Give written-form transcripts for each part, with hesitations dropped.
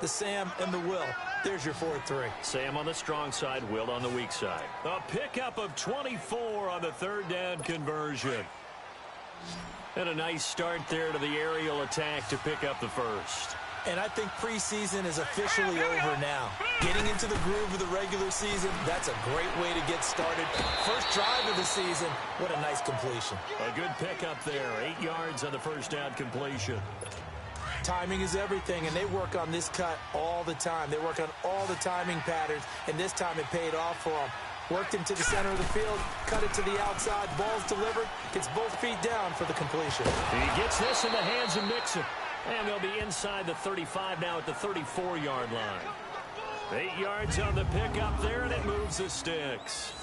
the Sam, and the Will. There's your 4-3. Sam on the strong side, Will on the weak side. A pickup of 24 on the third down conversion. And a nice start there to the aerial attack to pick up the first. And I think preseason is officially over now. Getting into the groove of the regular season, that's a great way to get started. First drive of the season, what a nice completion. A good pickup there, 8 yards on the first down completion. Timing is everything, and they work on this cut all the time. They work on all the timing patterns, and this time it paid off for them. Worked him to the center of the field, cut it to the outside, ball's delivered, gets both feet down for the completion. He gets this in the hands of Mixon. And they'll be inside the 35 now at the 34-yard line. 8 yards on the pickup there, and it moves the sticks.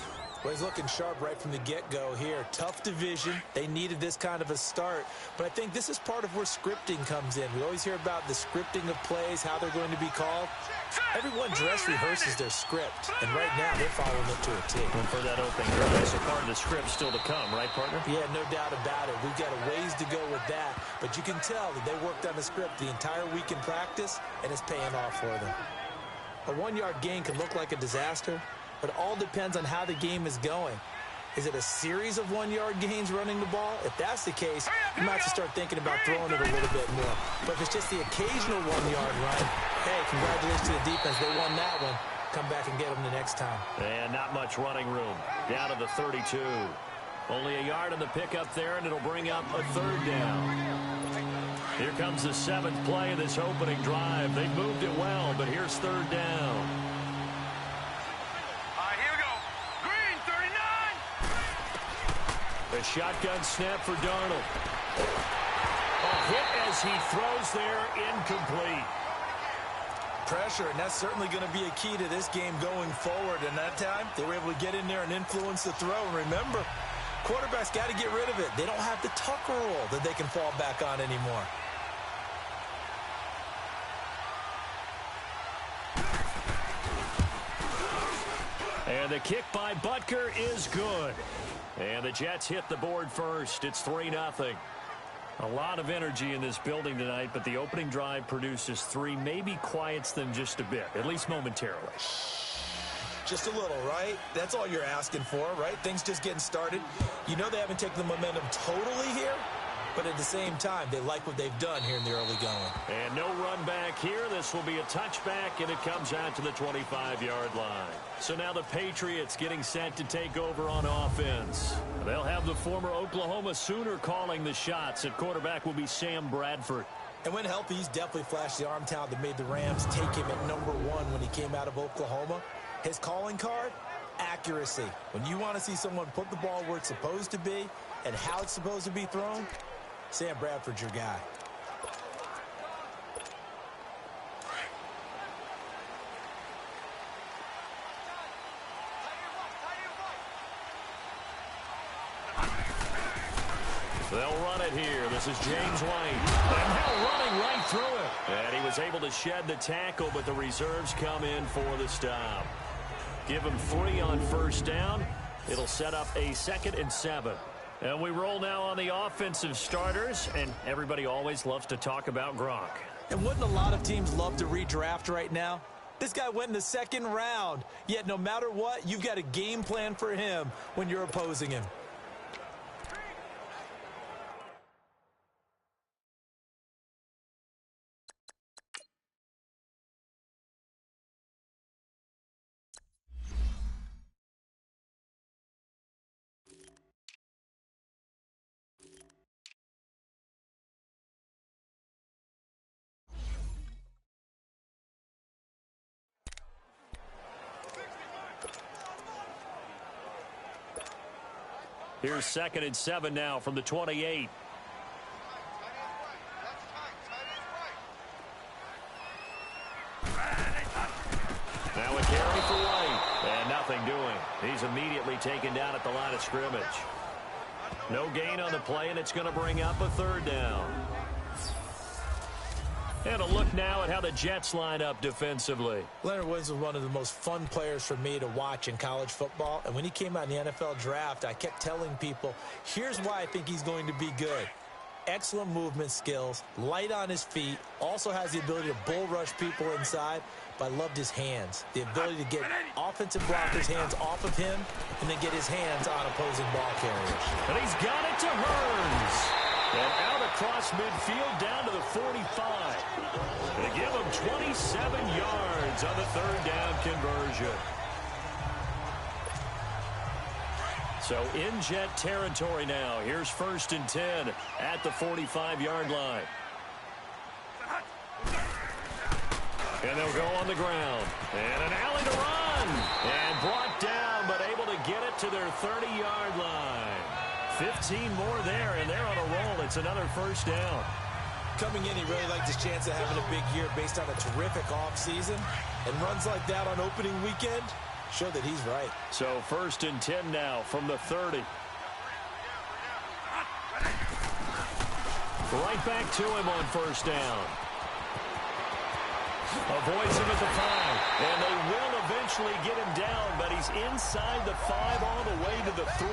Well, he's looking sharp right from the get-go here. Tough division. They needed this kind of a start. But I think this is part of where scripting comes in. We always hear about the scripting of plays, how they're going to be called. Everyone dress rehearses their script, and right now they're following it to a T. And for that opening drive, so part of the script still to come, right, partner? Yeah, no doubt about it. We've got a ways to go with that, but you can tell that they worked on the script the entire week in practice, and it's paying off for them. A 1-yard gain can look like a disaster, but it all depends on how the game is going. Is it a series of 1-yard gains running the ball? If that's the case, you might have to start thinking about throwing it a little bit more. But if it's just the occasional 1-yard run, hey, congratulations to the defense. They won that one. Come back and get them the next time. And not much running room. Down to the 32. Only a yard on the pickup there, and it'll bring up a third down. Here comes the 7th play of this opening drive. They moved it well, but here's third down. A shotgun snap for Darnold. A hit as he throws there, incomplete. Pressure, and that's certainly going to be a key to this game going forward. And that time, they were able to get in there and influence the throw. And remember, quarterbacks got to get rid of it. They don't have the Tucker rule that they can fall back on anymore. And the kick by Butker is good. And the Jets hit the board first. It's 3-0. A lot of energy in this building tonight, but the opening drive produces 3, maybe quiets them just a bit, at least momentarily. Just a little, right? That's all you're asking for, right? Things just getting started. You know they haven't taken the momentum totally here, but at the same time, they like what they've done here in the early going. And no run back here. This will be a touchback, and it comes out to the 25-yard line. So now the Patriots getting set to take over on offense. They'll have the former Oklahoma Sooner calling the shots. At quarterback will be Sam Bradford. And when healthy, he's definitely flashed the arm talent that made the Rams take him at number 1 when he came out of Oklahoma. His calling card, accuracy. When you want to see someone put the ball where it's supposed to be and how it's supposed to be thrown, Sam Bradford's your guy. They'll run it here. This is James White. And now running right through it. And he was able to shed the tackle, but the reserves come in for the stop. Give him 3 on first down. It'll set up a 2nd and 7. And we roll now on the offensive starters, and everybody always loves to talk about Gronk. And wouldn't a lot of teams love to redraft right now? This guy went in the 2nd round, yet no matter what, you've got a game plan for him when you're opposing him. Here's 2nd and 7 now from the 28. Now a carry for White. And nothing doing. He's immediately taken down at the line of scrimmage. No gain on the play, and it's going to bring up a 3rd down. And a look now at how the Jets line up defensively. Leonard Williams was one of the most fun players for me to watch in college football. And when he came out in the NFL draft, I kept telling people, here's why I think he's going to be good. Excellent movement skills, light on his feet, also has the ability to bull rush people inside, but I loved his hands. The ability to get offensive blockers' hands off of him and then get his hands on opposing ball carriers. And he's got it to Hearns. And out across midfield down to the 45. They give him 27 yards on the third down conversion. So in Jet territory now. Here's 1st and 10 at the 45-yard line. And they'll go on the ground. And an alley to run. And brought down, but able to get it to their 30-yard line. 15 more there, and they're on a roll. It's another 1st down. Coming in, he really liked his chance of having a big year based on a terrific offseason. And runs like that on opening weekend show that he's right. So 1st and 10 now from the 30. Right back to him on 1st down. Avoids him at the 5. And they will eventually get him down, but he's inside the 5 all the way to the 3.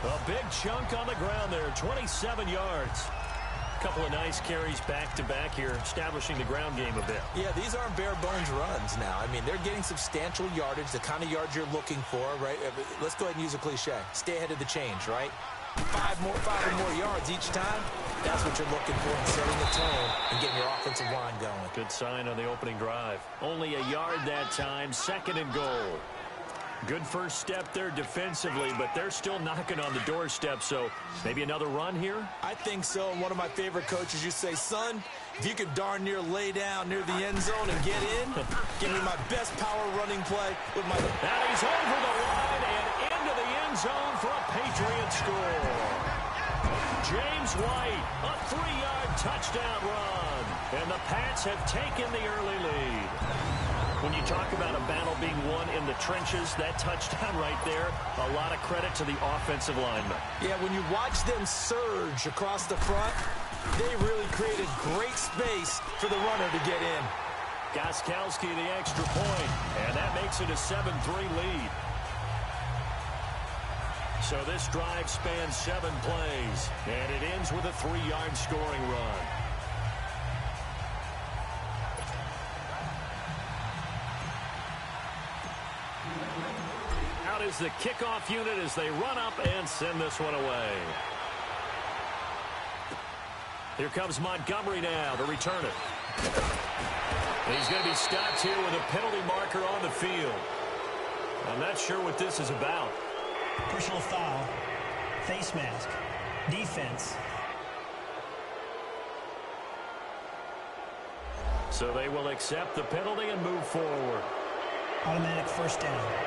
A big chunk on the ground there, 27 yards. A couple of nice carries back-to-back here, establishing the ground game a bit. Yeah, these aren't bare-bones runs now. I mean, they're getting substantial yardage, the kind of yards you're looking for, right? Let's go ahead and use a cliche. Stay ahead of the change, right? Five or more yards each time. That's what you're looking for in setting the tone and getting your offensive line going. Good sign on the opening drive. Only a yard that time, 2nd and goal. Good first step there defensively, but they're still knocking on the doorstep, so maybe another run here? I think so. And one of my favorite coaches, you say, son, if you could darn near lay down near the end zone and get in, give me my best power running play with my... And he's over the line and into the end zone for a Patriot score. James White, a 3-yard touchdown run. And the Pats have taken the early lead. When you talk about a battle being won in the trenches, that touchdown right there, a lot of credit to the offensive linemen. Yeah, when you watch them surge across the front, they really created great space for the runner to get in. Gostkowski the extra point, and that makes it a 7-3 lead. So this drive spans 7 plays, and it ends with a 3-yard scoring run. Out is the kickoff unit as they run up and send this one away. Here comes Montgomery now to return it. And he's going to be stopped here with a penalty marker on the field. I'm not sure what this is about. Personal foul, face mask, defense. So they will accept the penalty and move forward. Automatic 1st down.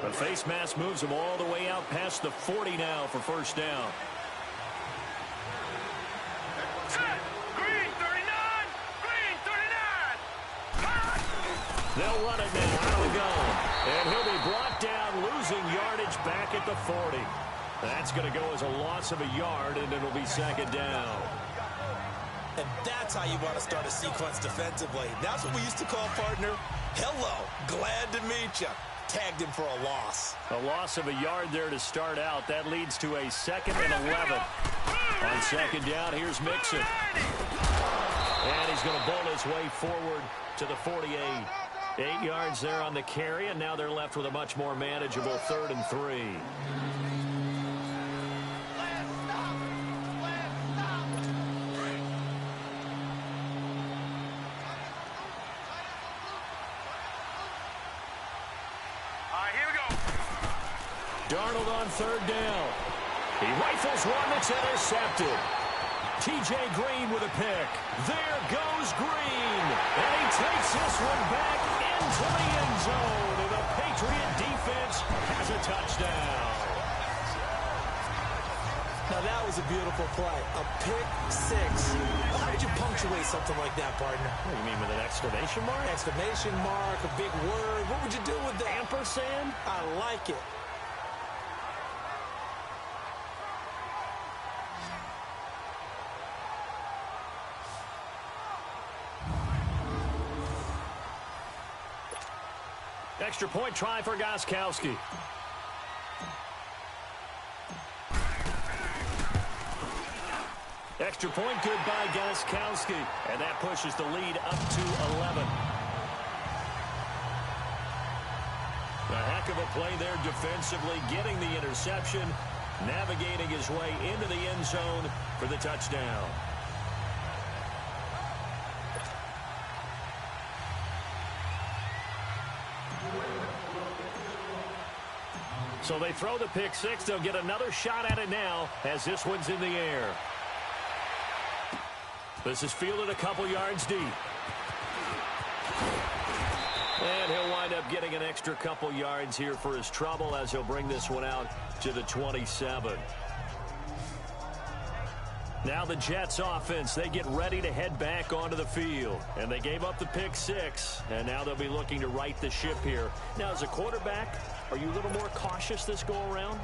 The face mask moves him all the way out past the 40 now for 1st down. Green 39! Green 39! They'll run it now. Out we go. And he'll be brought down, losing yardage back at the 40. That's going to go as a loss of a yard, and it'll be 2nd down. And that's how you want to start a sequence defensively. That's what we used to call, partner, hello, glad to meet you. Tagged him for a loss. A loss of a yard there to start out. That leads to a 2nd and 11. On 2nd down, here's Mixon. And he's going to bowl his way forward to the 48. 8 yards there on the carry, and now they're left with a much more manageable 3rd and 3. Darnold on 3rd down. He rifles one that's intercepted. T.J. Green with a pick. There goes Green. And he takes this one back into the end zone. And the Patriot defense has a touchdown. Now that was a beautiful play. A pick 6. How would you punctuate something like that, partner? What do you mean, with an exclamation mark? Exclamation mark, a big word. What would you do with that? Ampersand? I like it. Extra point try for Gostkowski. Extra point good by Gostkowski. And that pushes the lead up to 11. A heck of a play there defensively, getting the interception, navigating his way into the end zone for the touchdown. So they throw the pick six. They'll get another shot at it now as this one's in the air. This is fielded a couple yards deep. And he'll wind up getting an extra couple yards here for his trouble as he'll bring this one out to the 27. Now the Jets offense, they get ready to head back onto the field. And they gave up the pick six, and now they'll be looking to right the ship here. Now, as a quarterback, are you a little more cautious this go-around?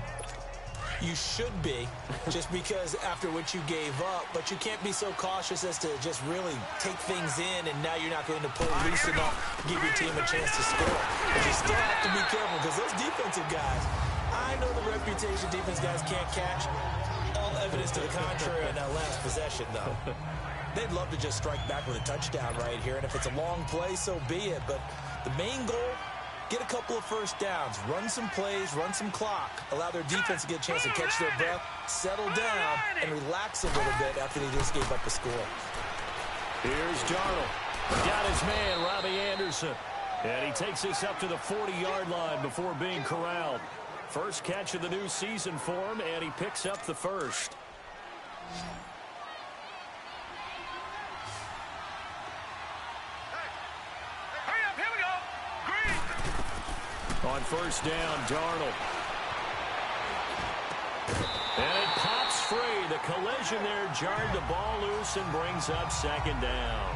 You should be, just because after what you gave up, but you can't be so cautious as to just really take things in, and now you're not going to play loose enough to give your team a chance to score. But you still have to be careful, because those defensive guys, I know the reputation defense guys can't catch. All evidence to the contrary on that last possession, though. They'd love to just strike back with a touchdown right here, and if it's a long play, so be it. But the main goal, get a couple of first downs, run some plays, run some clock, allow their defense to get a chance to catch their breath, settle down, and relax a little bit after they just gave up a score. Here's Darnold. Got his man, Robbie Anderson. And he takes this up to the 40-yard line before being corralled. First catch of the new season for him, and he picks up the first. On first down, Darnold. And it pops free. The collision there jarred the ball loose and brings up second down.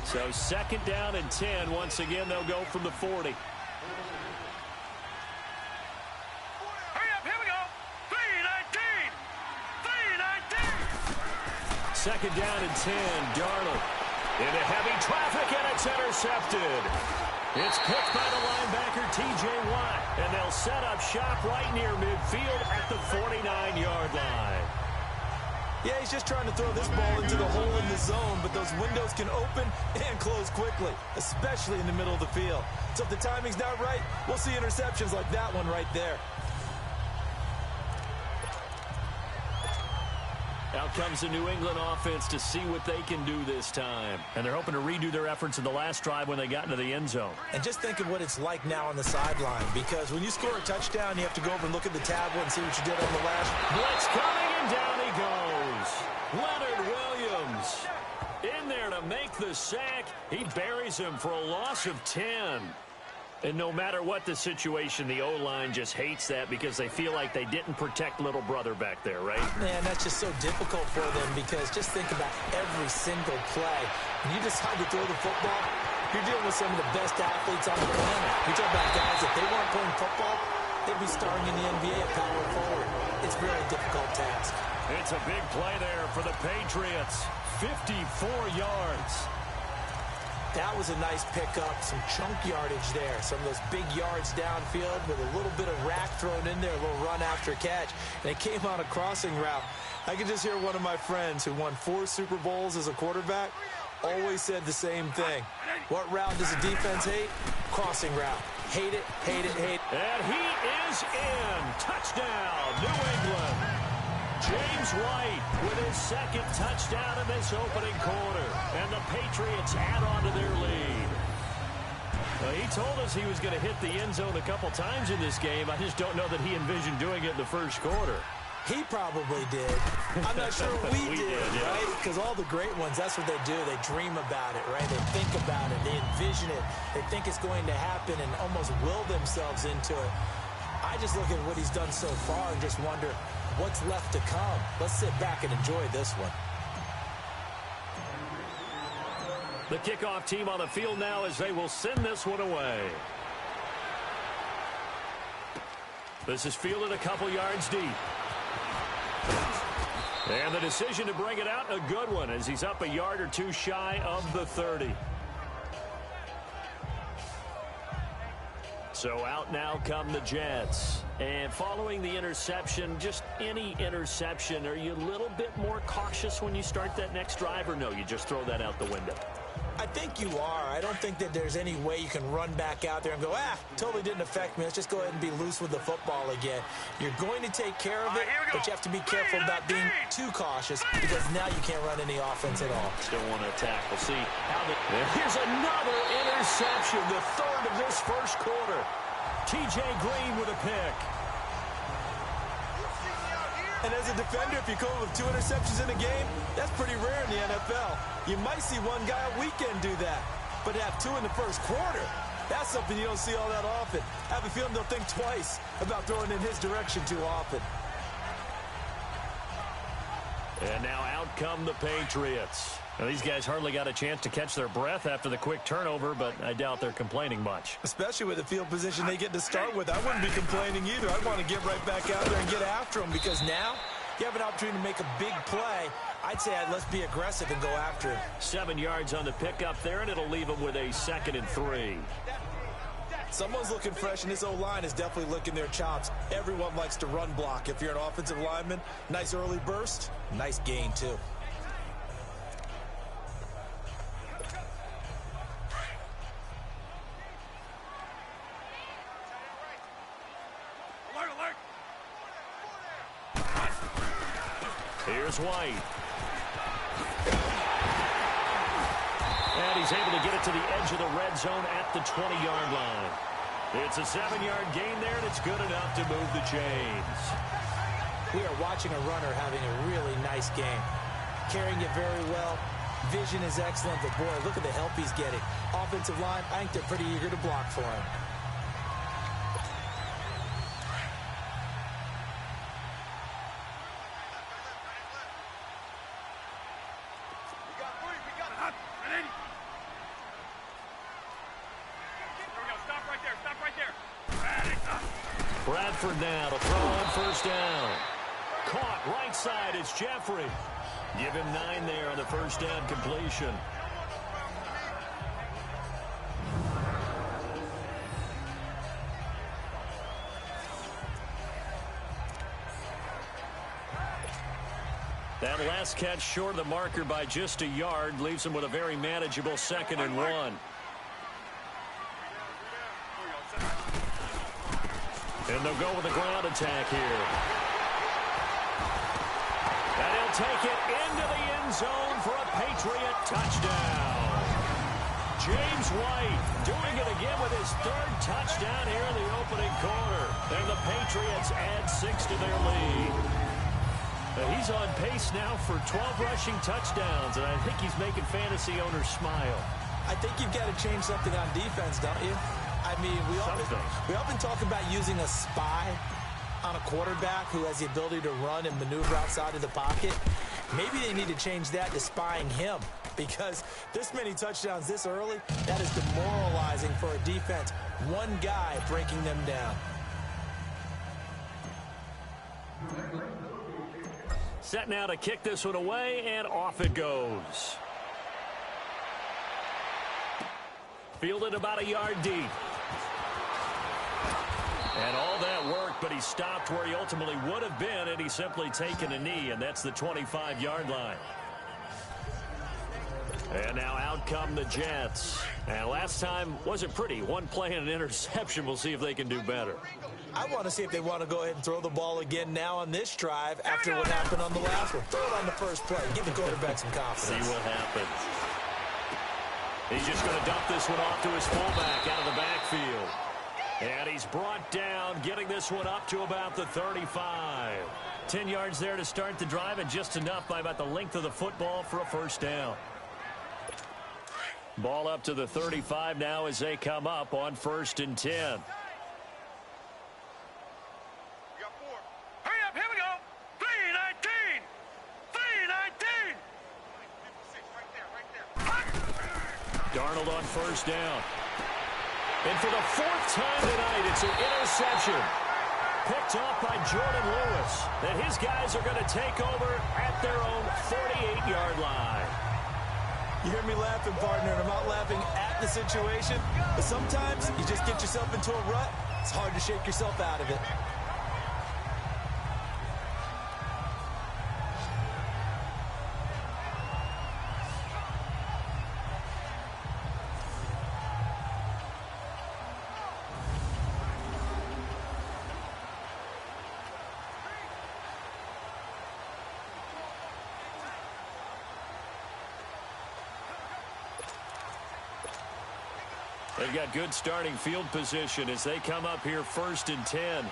So second down and 10. Once again, they'll go from the 40. Hurry up, here we go. 3-19. 3-19. Second down and 10. Darnold into heavy traffic, and it's intercepted. It's picked by the linebacker, T.J. Watt, and they'll set up shop right near midfield at the 49-yard line. Yeah, he's just trying to throw this ball into the hole in the zone, but those windows can open and close quickly, especially in the middle of the field. So if the timing's not right, we'll see interceptions like that one right there. Out comes the New England offense to see what they can do this time. And they're hoping to redo their efforts in the last drive when they got into the end zone. And just think of what it's like now on the sideline, because when you score a touchdown, you have to go over and look at the tablet and see what you did on the last. Blitz coming, and down he goes. Leonard Williams in there to make the sack. He buries him for a loss of 10. And no matter what the situation, the O-line just hates that because they feel like they didn't protect little brother back there, right? Man, that's just so difficult for them, because just think about every single play. When you decide to throw the football, you're dealing with some of the best athletes on the planet. You talk about guys, if they weren't playing football, they'd be starring in the NBA at power forward. It's a very difficult task. It's a big play there for the Patriots. 54 yards. That was a nice pickup, some chunk yardage there. Some of those big yards downfield with a little bit of rack thrown in there, a little run after catch. And it came on a crossing route. I can just hear one of my friends who won 4 Super Bowls as a quarterback always said the same thing. What route does the defense hate? Crossing route. Hate it, hate it, hate it. And he is in. Touchdown, New England. James White with his second touchdown in this opening quarter. And the Patriots add on to their lead. Well, he told us he was going to hit the end zone a couple times in this game. I just don't know that he envisioned doing it in the first quarter. He probably did. I'm not sure we did, yeah. right? Because all the great ones, that's what they do. They dream about it, right? They think about it. They envision it. They think it's going to happen and almost will themselves into it. I just look at what he's done so far and just wonder what's left to come. Let's sit back and enjoy this one. The kickoff team on the field now as they will send this one away. This is fielded a couple yards deep. And the decision to bring it out, a good one, as he's up a yard or two shy of the 30. So out now come the Jets. And following the interception, just any interception, are you a little bit more cautious when you start that next drive, or no, you just throw that out the window? I think you are. I don't think that there's any way you can run back out there and go, totally didn't affect me. Let's just go ahead and be loose with the football again. You're going to take care of it, but you have to be careful about being too cautious because now you can't run any offense at all. Still want to attack. We'll see how here's another interception, the third of this first quarter. T.J. Green with a pick. And as a defender, if you come with 2 interceptions in a game, that's pretty rare in the NFL. You might see one guy a weekend do that, but to have 2 in the first quarter, that's something you don't see all that often. I have a feeling they'll think twice about throwing in his direction too often. And now out come the Patriots. Now, these guys hardly got a chance to catch their breath after the quick turnover, but I doubt they're complaining much. Especially with the field position they get to start with. I wouldn't be complaining either. I'd want to get right back out there and get after them because now you have an opportunity to make a big play. I'd say let's be aggressive and go after him. 7 yards on the pickup there, and it'll leave them with a 2nd and 3. Someone's looking fresh, and this O-line is definitely licking their chops. Everyone likes to run block. If you're an offensive lineman, nice early burst, nice gain too. Here's White. And he's able to get it to the edge of the red zone at the 20-yard line. It's a 7-yard gain there, and it's good enough to move the chains. We are watching a runner having a really nice game. Carrying it very well. Vision is excellent, but boy, look at the help he's getting. Offensive line, I think they're pretty eager to block for him. Bradford now to throw on first down. Caught right side, it's Jeffrey. Give him 9 there on the first down completion. That last catch short of the marker by just a yard leaves him with a very manageable 2nd and 1. And they'll go with a ground attack here. And he'll take it into the end zone for a Patriot touchdown. James White doing it again with his 3rd touchdown here in the opening quarter. And the Patriots add 6 to their lead. He's on pace now for 12 rushing touchdowns, and I think he's making fantasy owners smile. I think you've got to change something on defense, don't you? I mean, we often talk about using a spy on a quarterback who has the ability to run and maneuver outside of the pocket. Maybe they need to change that to spying him, because this many touchdowns this early, that is demoralizing for a defense. One guy breaking them down. Set now to kick this one away, and off it goes. Fielded about a yard deep. And all that work, but he stopped where he ultimately would have been, and he's simply taken a knee, and that's the 25-yard line. And now out come the Jets. And last time wasn't pretty. One play and an interception. We'll see if they can do better. I want to see if they want to go ahead and throw the ball again now on this drive after what happened on the last one. Throw it on the first play. Give the quarterback some confidence. See what happens. He's just going to dump this one off to his fullback out of the backfield. And he's brought down, getting this one up to about the 35. 10 yards there to start the drive, and just enough by about the length of the football for a first down. Ball up to the 35 now as they come up on 1st and 10. Hurry up, here we go. 319. 319. first down. And for the fourth time tonight, it's an interception. Picked off by Jordan Lewis. And his guys are going to take over at their own 48-yard line. You hear me laughing, partner, and I'm not laughing at the situation. But sometimes you just get yourself into a rut. It's hard to shake yourself out of it. They've got good starting field position as they come up here 1st and 10.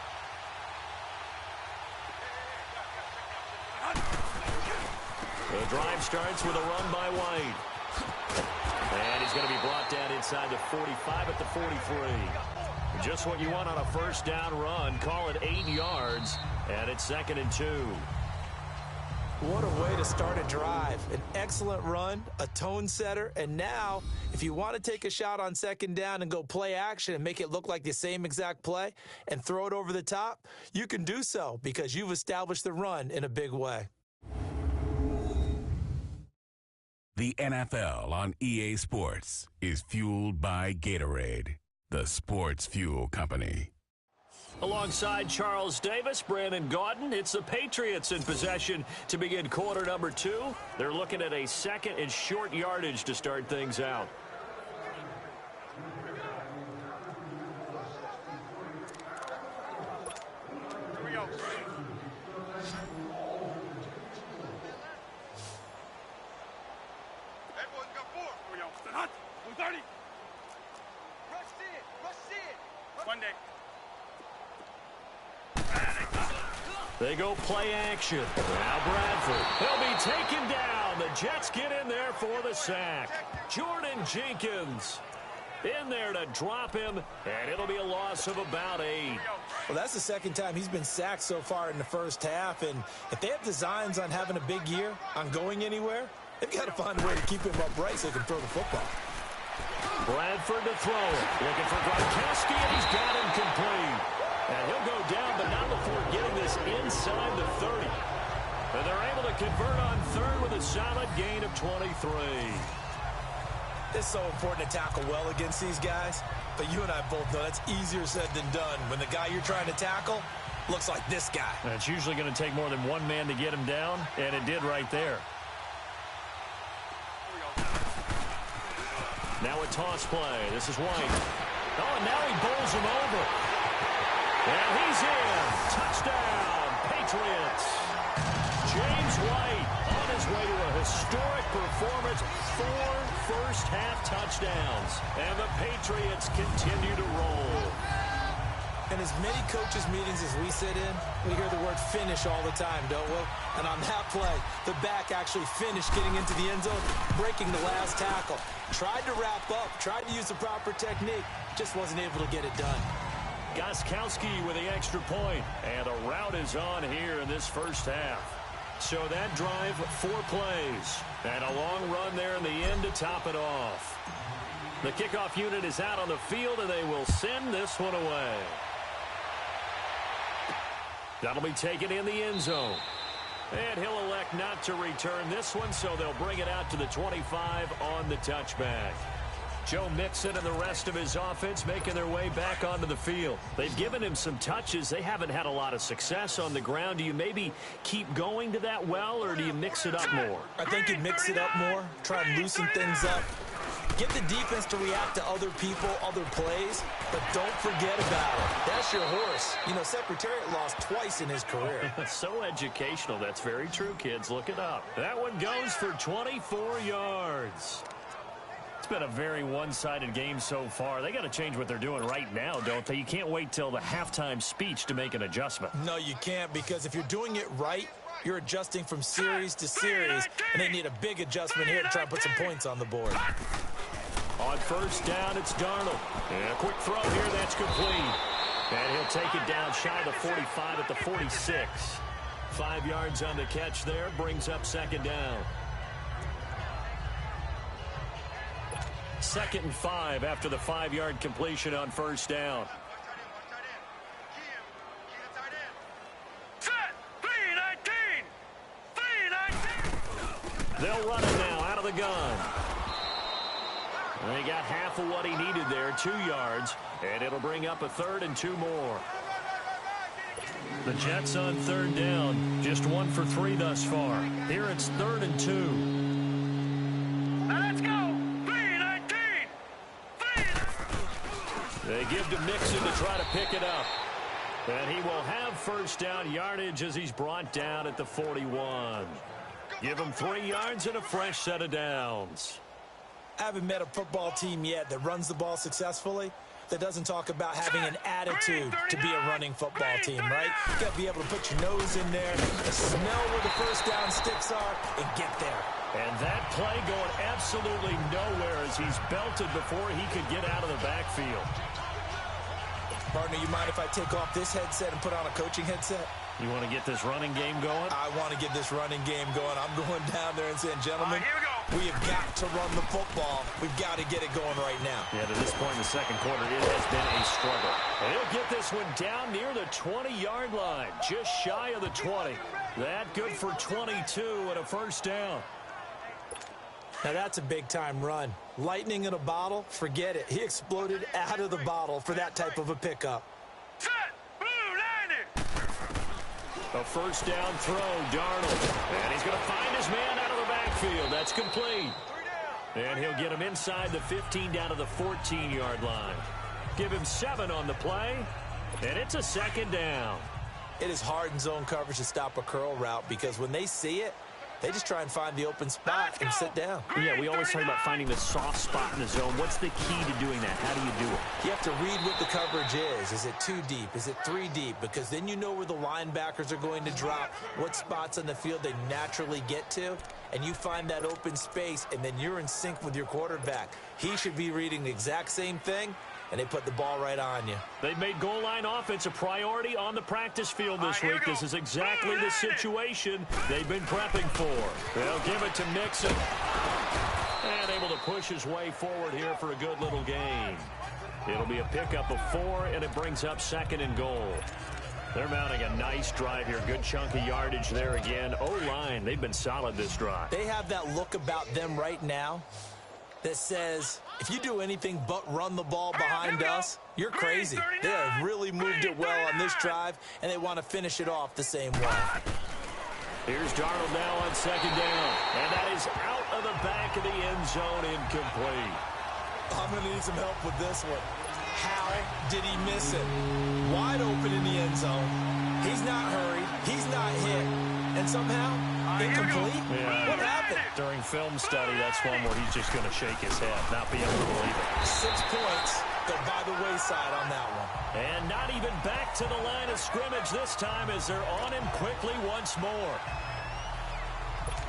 The drive starts with a run by White. And he's going to be brought down inside the 45 at the 43. Just what you want on a first down run. Call it 8 yards, and it's 2nd and 2. What a way to start a drive. An excellent run, a tone setter, and now if you want to take a shot on 2nd down and go play action and make it look like the same exact play and throw it over the top, you can do so because you've established the run in a big way. The NFL on EA Sports is fueled by Gatorade, the sports fuel company. Alongside Charles Davis, Brandon Gaudin, it's the Patriots in possession to begin quarter number 2. They're looking at a 2nd and short yardage to start things out. Here we go. Everyone's got 4. Here we go. They're not. 130. Rush it. Rush it. One day. They go play action. Now Bradford. He'll be taken down. The Jets get in there for the sack. Jordan Jenkins in there to drop him, and it'll be a loss of about 8. Well, that's the second time he's been sacked so far in the first half, and if they have designs on having a big year, on going anywhere, they've got to find a way to keep him upright so he can throw the football. Bradford to throw it. Looking for Gronkowski, and he's got him complete. And he'll go down, but not before getting this inside the 30. And they're able to convert on 3rd with a solid gain of 23. It's so important to tackle well against these guys, but you and I both know that's easier said than done when the guy you're trying to tackle looks like this guy. And it's usually going to take more than one man to get him down, and it did right there. Now a toss play. This is White. Oh, and now he bowls him over. And he's in. Touchdown, Patriots. James White on his way to a historic performance. 4 first-half touchdowns. And the Patriots continue to roll. In as many coaches' meetings as we sit in, we hear the word finish all the time, don't we? And on that play, the back actually finished getting into the end zone, breaking the last tackle. Tried to wrap up, tried to use the proper technique, just wasn't able to get it done. Gostkowski with the extra point, and a rout is on here in this first half. So that drive, 4 plays, and a long run there in the end to top it off. The kickoff unit is out on the field, and they will send this one away. That'll be taken in the end zone. And he'll elect not to return this one, so they'll bring it out to the 25 on the touchback. Joe Mixon and the rest of his offense making their way back onto the field. They've given him some touches. They haven't had a lot of success on the ground. Do you maybe keep going to that well, or do you mix it up more? I think you mix it up more, try and loosen things up. Get the defense to react to other people, other plays, but don't forget about it. That's your horse. You know, Secretariat lost twice in his career. So educational. That's very true, kids. Look it up. That one goes for 24 yards. It's been a very one-sided game so far. They got to change what they're doing right now, don't they? You can't wait till the halftime speech to make an adjustment. No, you can't, because if you're doing it right, you're adjusting from series to series, and they need a big adjustment here to try and put some points on the board. On first down, it's Darnold. And a quick throw here, that's complete. And he'll take it down shy of the 45 at the 46. 5 yards on the catch there, brings up 2nd down. 2nd and 5 after the 5-yard completion on first down. They'll run it now out of the gun. They got half of what he needed there, 2 yards, and it'll bring up a 3rd and 2 more. The Jets on 3rd down, just 1 for 3 thus far. Here it's 3rd and 2. Now let's go. 3-19. They give to Mixon to try to pick it up. And he will have first down yardage as he's brought down at the 41. Give him 3 yards and a fresh set of downs. I haven't met a football team yet that runs the ball successfully that doesn't talk about having an attitude to be a running football team, right? You got to be able to put your nose in there, smell where the first down sticks are, and get there. And that play going absolutely nowhere as he's belted before he could get out of the backfield. Partner, you mind if I take off this headset and put on a coaching headset? You want to get this running game going? I want to get this running game going. I'm going down there and saying, gentlemen, Here we go. we have got to run the football. We've got to get it going right now. Yeah, to this point in the second quarter, it has been a struggle. And he'll get this one down near the 20-yard line, just shy of the 20. That good for 22 and a first down. Now that's a big-time run. Lightning in a bottle, forget it. He exploded out of the bottle for that type of a pickup. Set. Blue line. A first down throw, Darnold. And he's going to find his man out of the backfield. That's complete. And he'll get him inside the 15 down to the 14-yard line. Give him 7 on the play. And it's a second down. It is hard in zone coverage to stop a curl route because when they see it, they just try and find the open spot and sit down. Yeah, we always talk about finding the soft spot in the zone. What's the key to doing that? How do you do it? You have to read what the coverage is. Is it 2 deep? Is it 3 deep? Because then you know where the linebackers are going to drop, what spots on the field they naturally get to, and you find that open space, and then you're in sync with your quarterback. He should be reading the exact same thing, and they put the ball right on you. They've made goal line offense a priority on the practice field this week. This is exactly the situation they've been prepping for. They'll give it to Mixon. And able to push his way forward here for a good little gain. It'll be a pickup of 4, and it brings up 2nd and goal. They're mounting a nice drive here. Good chunk of yardage there again. O-line, they've been solid this drive. They have that look about them right now that says, if you do anything but run the ball behind us, you're crazy. They have really moved it well on this drive, and they want to finish it off the same way. Here's Darnold now on 2nd down, and that is out of the back of the end zone, incomplete. I'm going to need some help with this one. How did he miss it? Wide open in the end zone. He's not hurried. He's not hit. And somehow, incomplete? Yeah. What happened? During film study, that's one where he's just going to shake his head, not be able to believe it. 6 points go by the wayside on that one. And not even back to the line of scrimmage this time as they're on him quickly once more.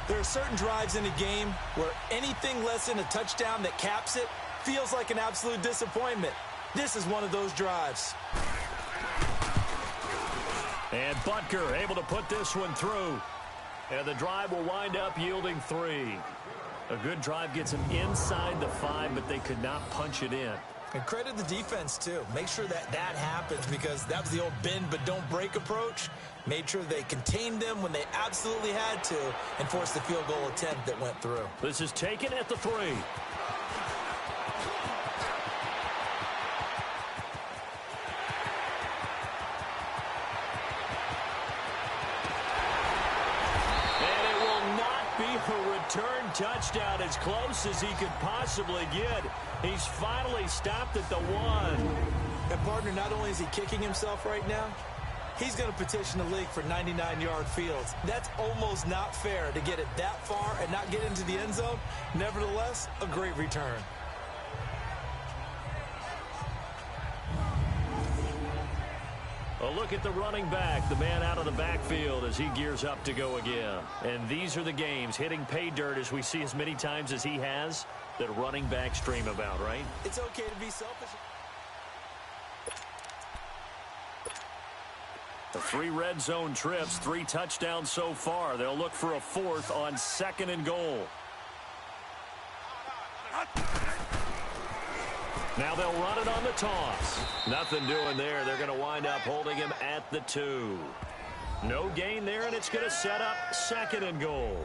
There are certain drives in a game where anything less than a touchdown that caps it feels like an absolute disappointment. This is one of those drives. And Butker able to put this one through. And the drive will wind up yielding 3. A good drive gets them inside the 5, but they could not punch it in. And credit the defense, too. Make sure that happens because that was the old bend but don't break approach. Made sure they contained them when they absolutely had to and forced the field goal attempt that went through. This is taken at the 3. Return touchdown as close as he could possibly get. He's finally stopped at the 1. And partner, not only is he kicking himself right now, he's going to petition the league for 99-yard fields. That's almost not fair to get it that far and not get into the end zone. Nevertheless, a great return. A look at the running back, the man out of the backfield as he gears up to go again. And these are the games, hitting pay dirt as we see as many times as he has, that running backs dream about, right? It's okay to be selfish. The 3 red zone trips, 3 touchdowns so far. They'll look for a 4th on 2nd and goal. Now they'll run it on the toss. Nothing doing there. They're going to wind up holding him at the 2. No gain there, and it's going to set up 2nd and goal.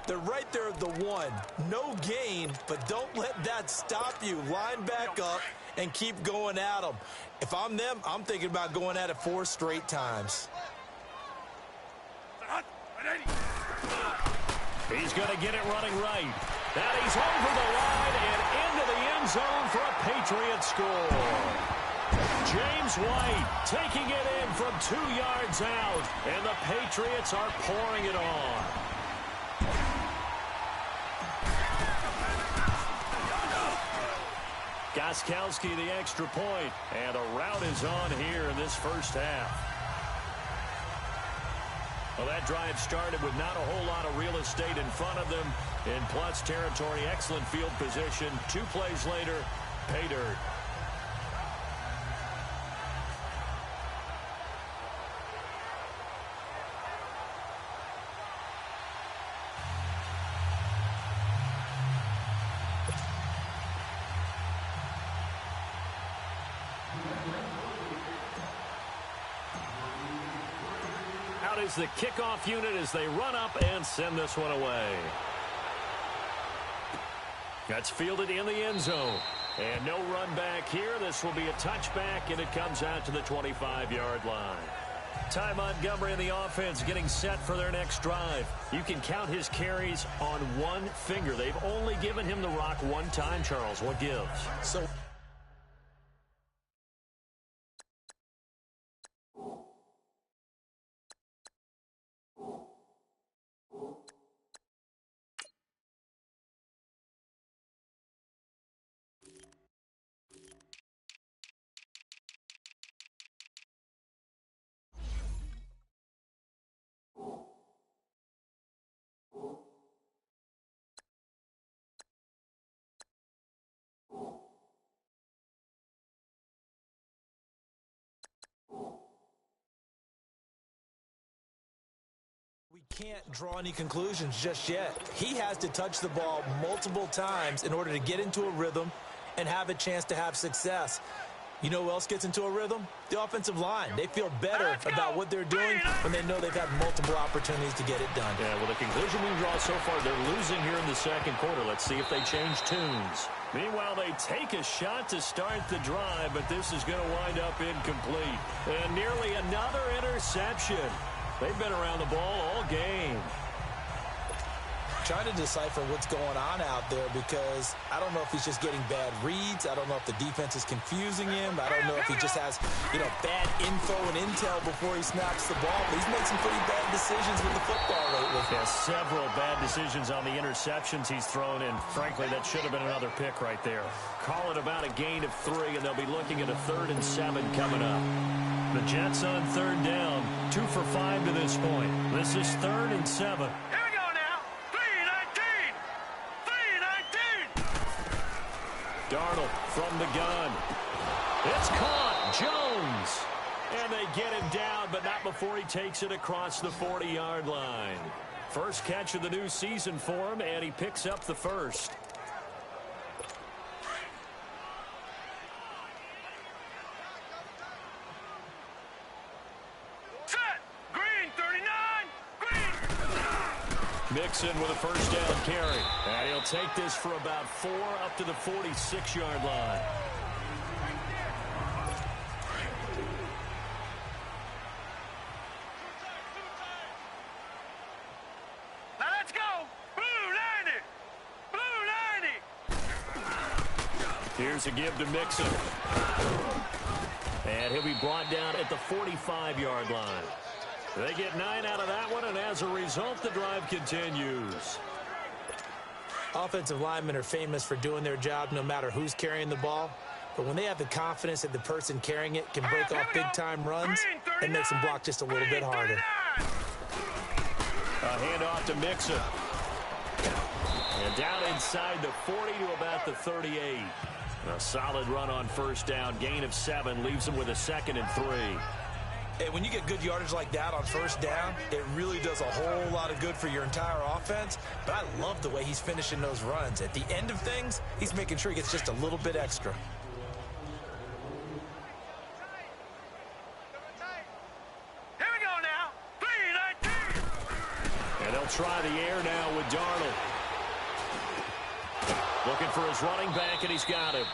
They're right there at the 1. No gain, but don't let that stop you. Line back up and keep going at them. If I'm them, I'm thinking about going at it 4 straight times. He's going to get it running right. And he's over the line and into the end zone for a Patriots score. James White taking it in from 2 yards out, and the Patriots are pouring it on. Gostkowski the extra point, and a rout is on here in this first half. Well, that drive started with not a whole lot of real estate in front of them. In plus territory, excellent field position. 2 plays later, pay dirt. Out is the kickoff unit as they run up and send this one away. That's fielded in the end zone. And no run back here. This will be a touchback, and it comes out to the 25-yard line. Ty Montgomery in the offense getting set for their next drive. You can count his carries on 1 finger. They've only given him the rock 1 time, Charles. What gives? So we can't draw any conclusions just yet. He has to touch the ball multiple times in order to get into a rhythm and have a chance to have success. You know who else gets into a rhythm? The offensive line. They feel better about what they're doing when they know they've had multiple opportunities to get it done. Yeah, well, the conclusion we draw so far, they're losing here in the second quarter. Let's see if they change tunes. Meanwhile, they take a shot to start the drive, but this is going to wind up incomplete. And nearly another interception. They've been around the ball all game. Trying to decipher what's going on out there because I don't know if he's just getting bad reads. I don't know if the defense is confusing him. I don't know if he just has, bad info and intel before he snaps the ball. But he's made some pretty bad decisions with the football lately. Yeah, several bad decisions on the interceptions he's thrown in. Frankly, that should have been another pick right there. Call it about a gain of 3, and they'll be looking at a 3rd and 7 coming up. The Jets on 3rd down, 2 for 5 to this point. This is 3rd and 7. Here we go now. 3-19. 3-19. Darnold from the gun. It's caught. Jones. And they get him down, but not before he takes it across the 40-yard line. First catch of the new season for him, and he picks up the first. Mixon with a first down carry. And he'll take this for about 4 up to the 46-yard line. Now let's go. Blue 90. Blue 90. Here's a give to Mixon. And he'll be brought down at the 45-yard line. They get 9 out of that one, and as a result, the drive continues. Offensive linemen are famous for doing their job no matter who's carrying the ball. But when they have the confidence that the person carrying it can break off big-time runs, it makes them block just a little bit harder. A handoff to Mixon. And down inside the 40 to about the 38. A solid run on first down. Gain of 7 leaves them with a 2nd and 3. And when you get good yardage like that on first down, it really does a whole lot of good for your entire offense. But I love the way he's finishing those runs. At the end of things, he's making sure he gets just a little bit extra. Here we go now. 3-19. And they'll try the air now with Darnold. Looking for his running back, and he's got him.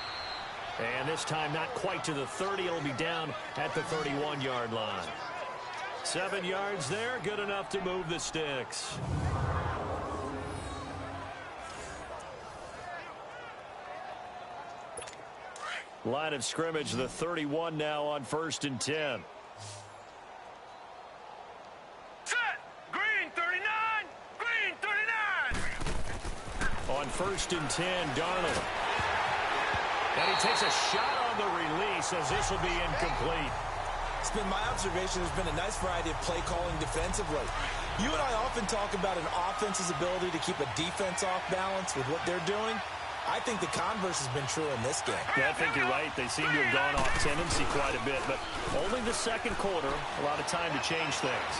And this time not quite to the 30. It'll be down at the 31-yard line. 7 yards there, good enough to move the sticks. Line of scrimmage, the 31 now on 1st and 10. Set. Green 39. Green 39. On 1st and 10, Darnold. And he takes a shot on the release as this will be incomplete. It's been my observation there's been a nice variety of play calling defensively. You and I often talk about an offense's ability to keep a defense off balance with what they're doing. I think the converse has been true in this game. Yeah, I think you're right. They seem to have gone off tendency quite a bit, but only the second quarter, a lot of time to change things.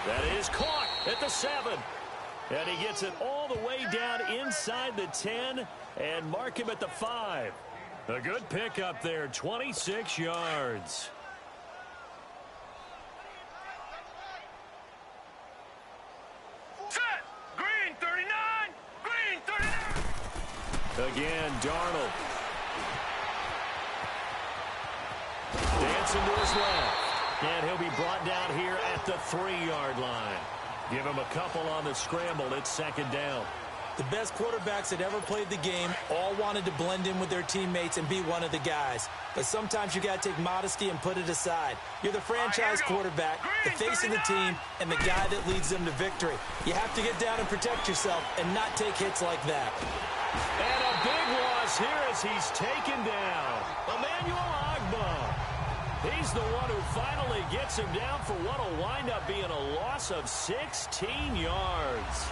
That is caught at the 7. And he gets it all the way down inside the 10 and mark him at the 5. A good pickup there, 26 yards. Set. Green 39. Green 39. Again, Darnold. Dancing to his left. And he'll be brought down here at the 3-yard line. Give him a couple on the scramble. It's 2nd down. The best quarterbacks that ever played the game all wanted to blend in with their teammates and be one of the guys. But sometimes you got to take modesty and put it aside. You're the franchise quarterback, the face of the team, and the guy that leads them to victory. You have to get down and protect yourself and not take hits like that. And a big loss here as he's taken down. Emmanuel Ogbah. He's the one who finally gets him down for what will wind up being a loss of 16 yards.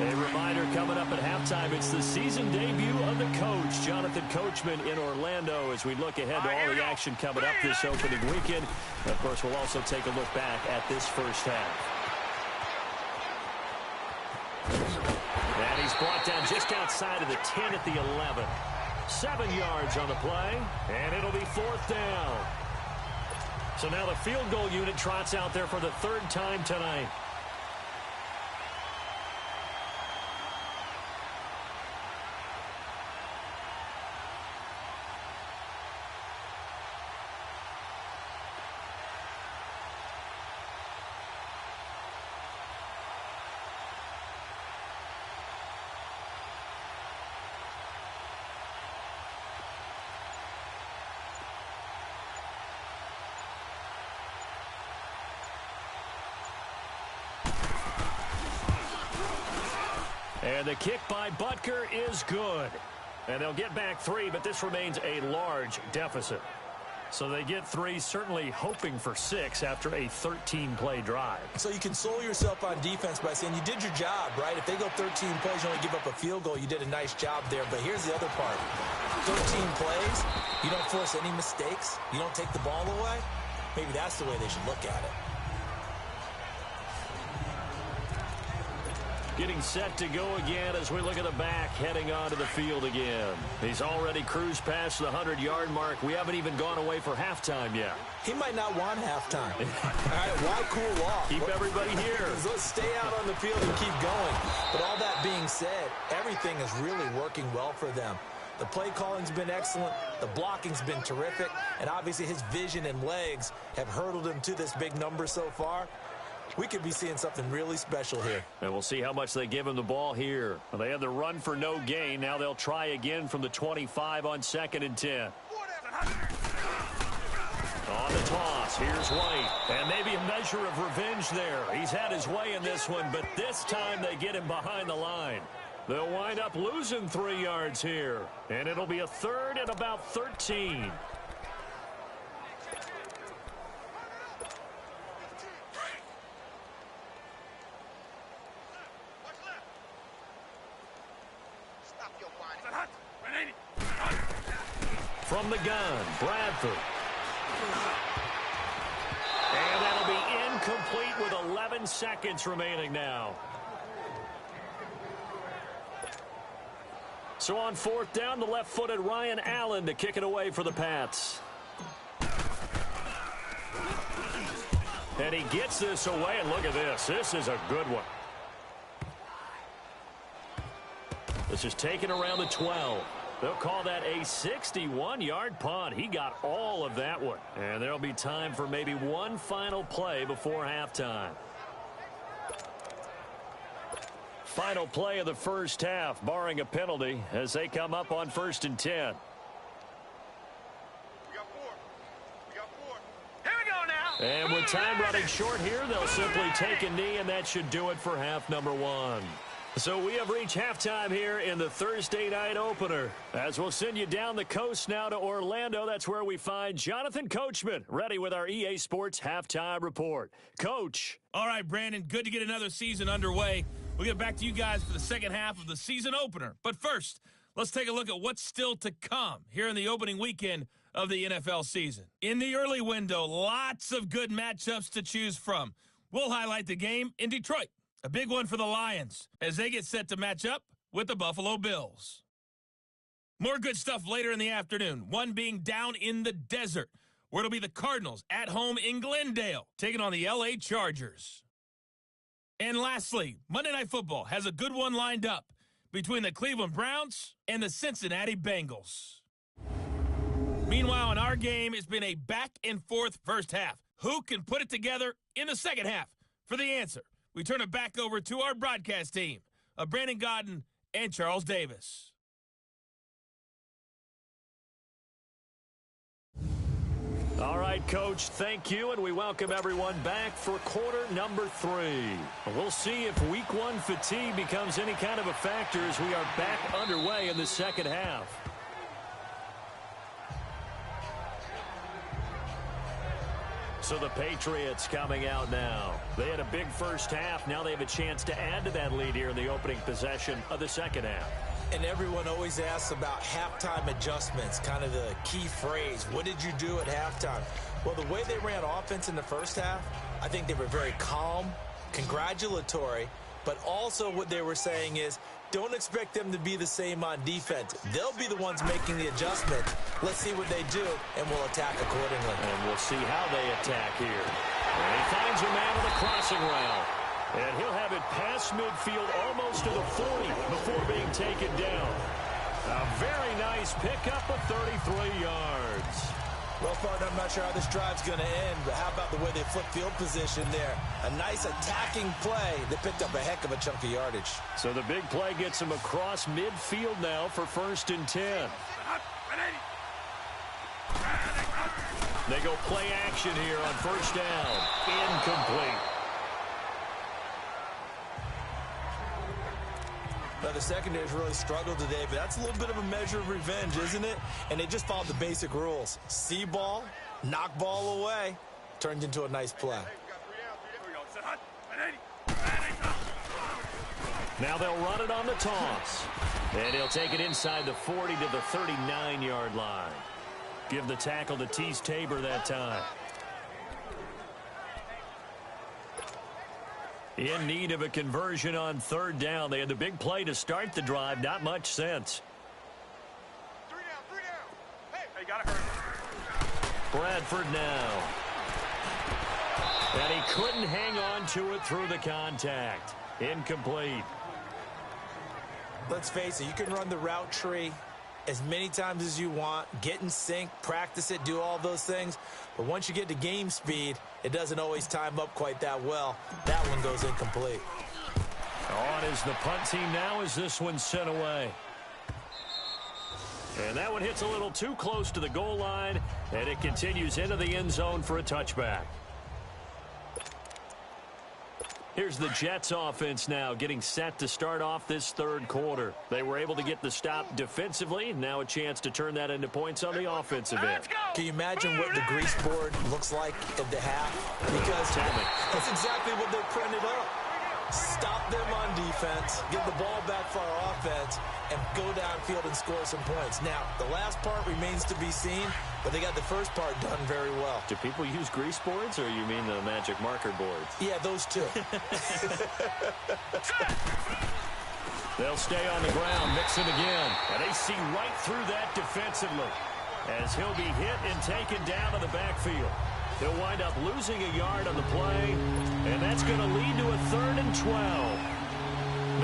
A reminder coming up at halftime, it's the season debut of the coach, Jonathan Coachman in Orlando, as we look ahead to all the action coming up this opening weekend. And of course, we'll also take a look back at this first half. And he's brought down just outside of the 10 at the 11. 7 yards on the play, and it'll be 4th down. So now the field goal unit trots out there for the 3rd time tonight. And the kick by Butker is good. And they'll get back 3, but this remains a large deficit. So they get 3, certainly hoping for 6 after a 13-play drive. So you console yourself on defense by saying you did your job, right? If they go 13 plays, you only give up a field goal, you did a nice job there. But here's the other part. 13 plays, you don't force any mistakes, you don't take the ball away. Maybe that's the way they should look at it. Getting set to go again as we look at the back, heading onto the field again. He's already cruised past the 100-yard mark. We haven't even gone away for halftime yet. He might not want halftime. All right, why cool off? Keep everybody here. Let's stay out on the field and keep going. But all that being said, everything is really working well for them. The play calling's been excellent. The blocking's been terrific. And obviously his vision and legs have hurdled him to this big number so far. We could be seeing something really special here. And we'll see how much they give him the ball here. Well, they had the run for no gain. Now they'll try again from the 25 on 2nd and 10. On the toss, here's White. And maybe a measure of revenge there. He's had his way in this one, but this time they get him behind the line. They'll wind up losing 3 yards here. And it'll be a 3rd and about 13. from the gun, Bradford. And that'll be incomplete with 11 seconds remaining now. So on fourth down, the left-footed Ryan Allen to kick it away for the Pats. And he gets this away, and look at this. This is a good one. This is taken around the 12. They'll call that a 61-yard punt. He got all of that one. And there'll be time for maybe one final play before halftime. Final play of the first half, barring a penalty, as they come up on 1st and 10. We got four. Here we go now. And with time running short here, they'll simply take a knee, and that should do it for half number one. So we have reached halftime here in the Thursday night opener. As we'll send you down the coast now to Orlando, that's where we find Jonathan Coachman, ready with our EA Sports halftime report. Coach. All right, Brandon, good to get another season underway. We'll get back to you guys for the second half of the season opener. But first, let's take a look at what's still to come here in the opening weekend of the NFL season. In the early window, lots of good matchups to choose from. We'll highlight the game in Detroit. A big one for the Lions as they get set to match up with the Buffalo Bills. More good stuff later in the afternoon, one being down in the desert, where it'll be the Cardinals at home in Glendale, taking on the LA Chargers. And lastly, Monday Night Football has a good one lined up between the Cleveland Browns and the Cincinnati Bengals. Meanwhile, in our game, it's been a back-and-forth first half. Who can put it together in the second half? For the answer, we turn it back over to our broadcast team of Brandon Godden and Charles Davis. All right, Coach, thank you, and we welcome everyone back for quarter number 3. We'll see if week 1 fatigue becomes any kind of a factor as we are back underway in the second half. So the Patriots coming out now. They had a big first half. Now they have a chance to add to that lead here in the opening possession of the second half. And everyone always asks about halftime adjustments, kind of the key phrase. What did you do at halftime? Well, the way they ran offense in the first half, I think they were very calm, congratulatory, but also what they were saying is, don't expect them to be the same on defense. They'll be the ones making the adjustment. Let's see what they do, and we'll attack accordingly. And we'll see how they attack here. And he finds a man on the crossing route. And he'll have it past midfield almost to the 40 before being taken down. A very nice pickup of 33 yards. Well, partner, I'm not sure how this drive's going to end, but how about the way they flip field position there? A nice attacking play. They picked up a heck of a chunk of yardage. So the big play gets them across midfield now for 1st and 10. They go play action here on 1st down. Incomplete. Now, the secondary's really struggled today, but that's a little bit of a measure of revenge, isn't it? And they just followed the basic rules. See ball, knock ball away. Turned into a nice play. Now they'll run it on the toss. And he'll take it inside the 40 to the 39-yard line. Give the tackle to Tease Tabor that time. In need of a conversion on 3rd down. They had the big play to start the drive. Not much sense. 3 down. Hey, gotta hurry. Bradford now. And he couldn't hang on to it through the contact. Incomplete. Let's face it, you can run the route tree as many times as you want, get in sync, practice it, do all those things. But once you get to game speed, it doesn't always time up quite that well. That one goes incomplete. On is the punt team now as this one's sent away. And that one hits a little too close to the goal line, and it continues into the end zone for a touchback. Here's the Jets offense now getting set to start off this 3rd quarter. They were able to get the stop defensively. Now a chance to turn that into points on the offensive end. Can you imagine what the grease board looks like at the half? Because that's exactly what they printed up. Stop them on defense, give the ball back for our offense, and go downfield and score some points. Now, the last part remains to be seen, but they got the first part done very well. Do people use grease boards, or you mean the magic marker boards? Yeah, those two. They'll stay on the ground, mix him again. And they see right through that defensively as he'll be hit and taken down to the backfield. He'll wind up losing a yard on the play, and that's going to lead to a 3rd and 12.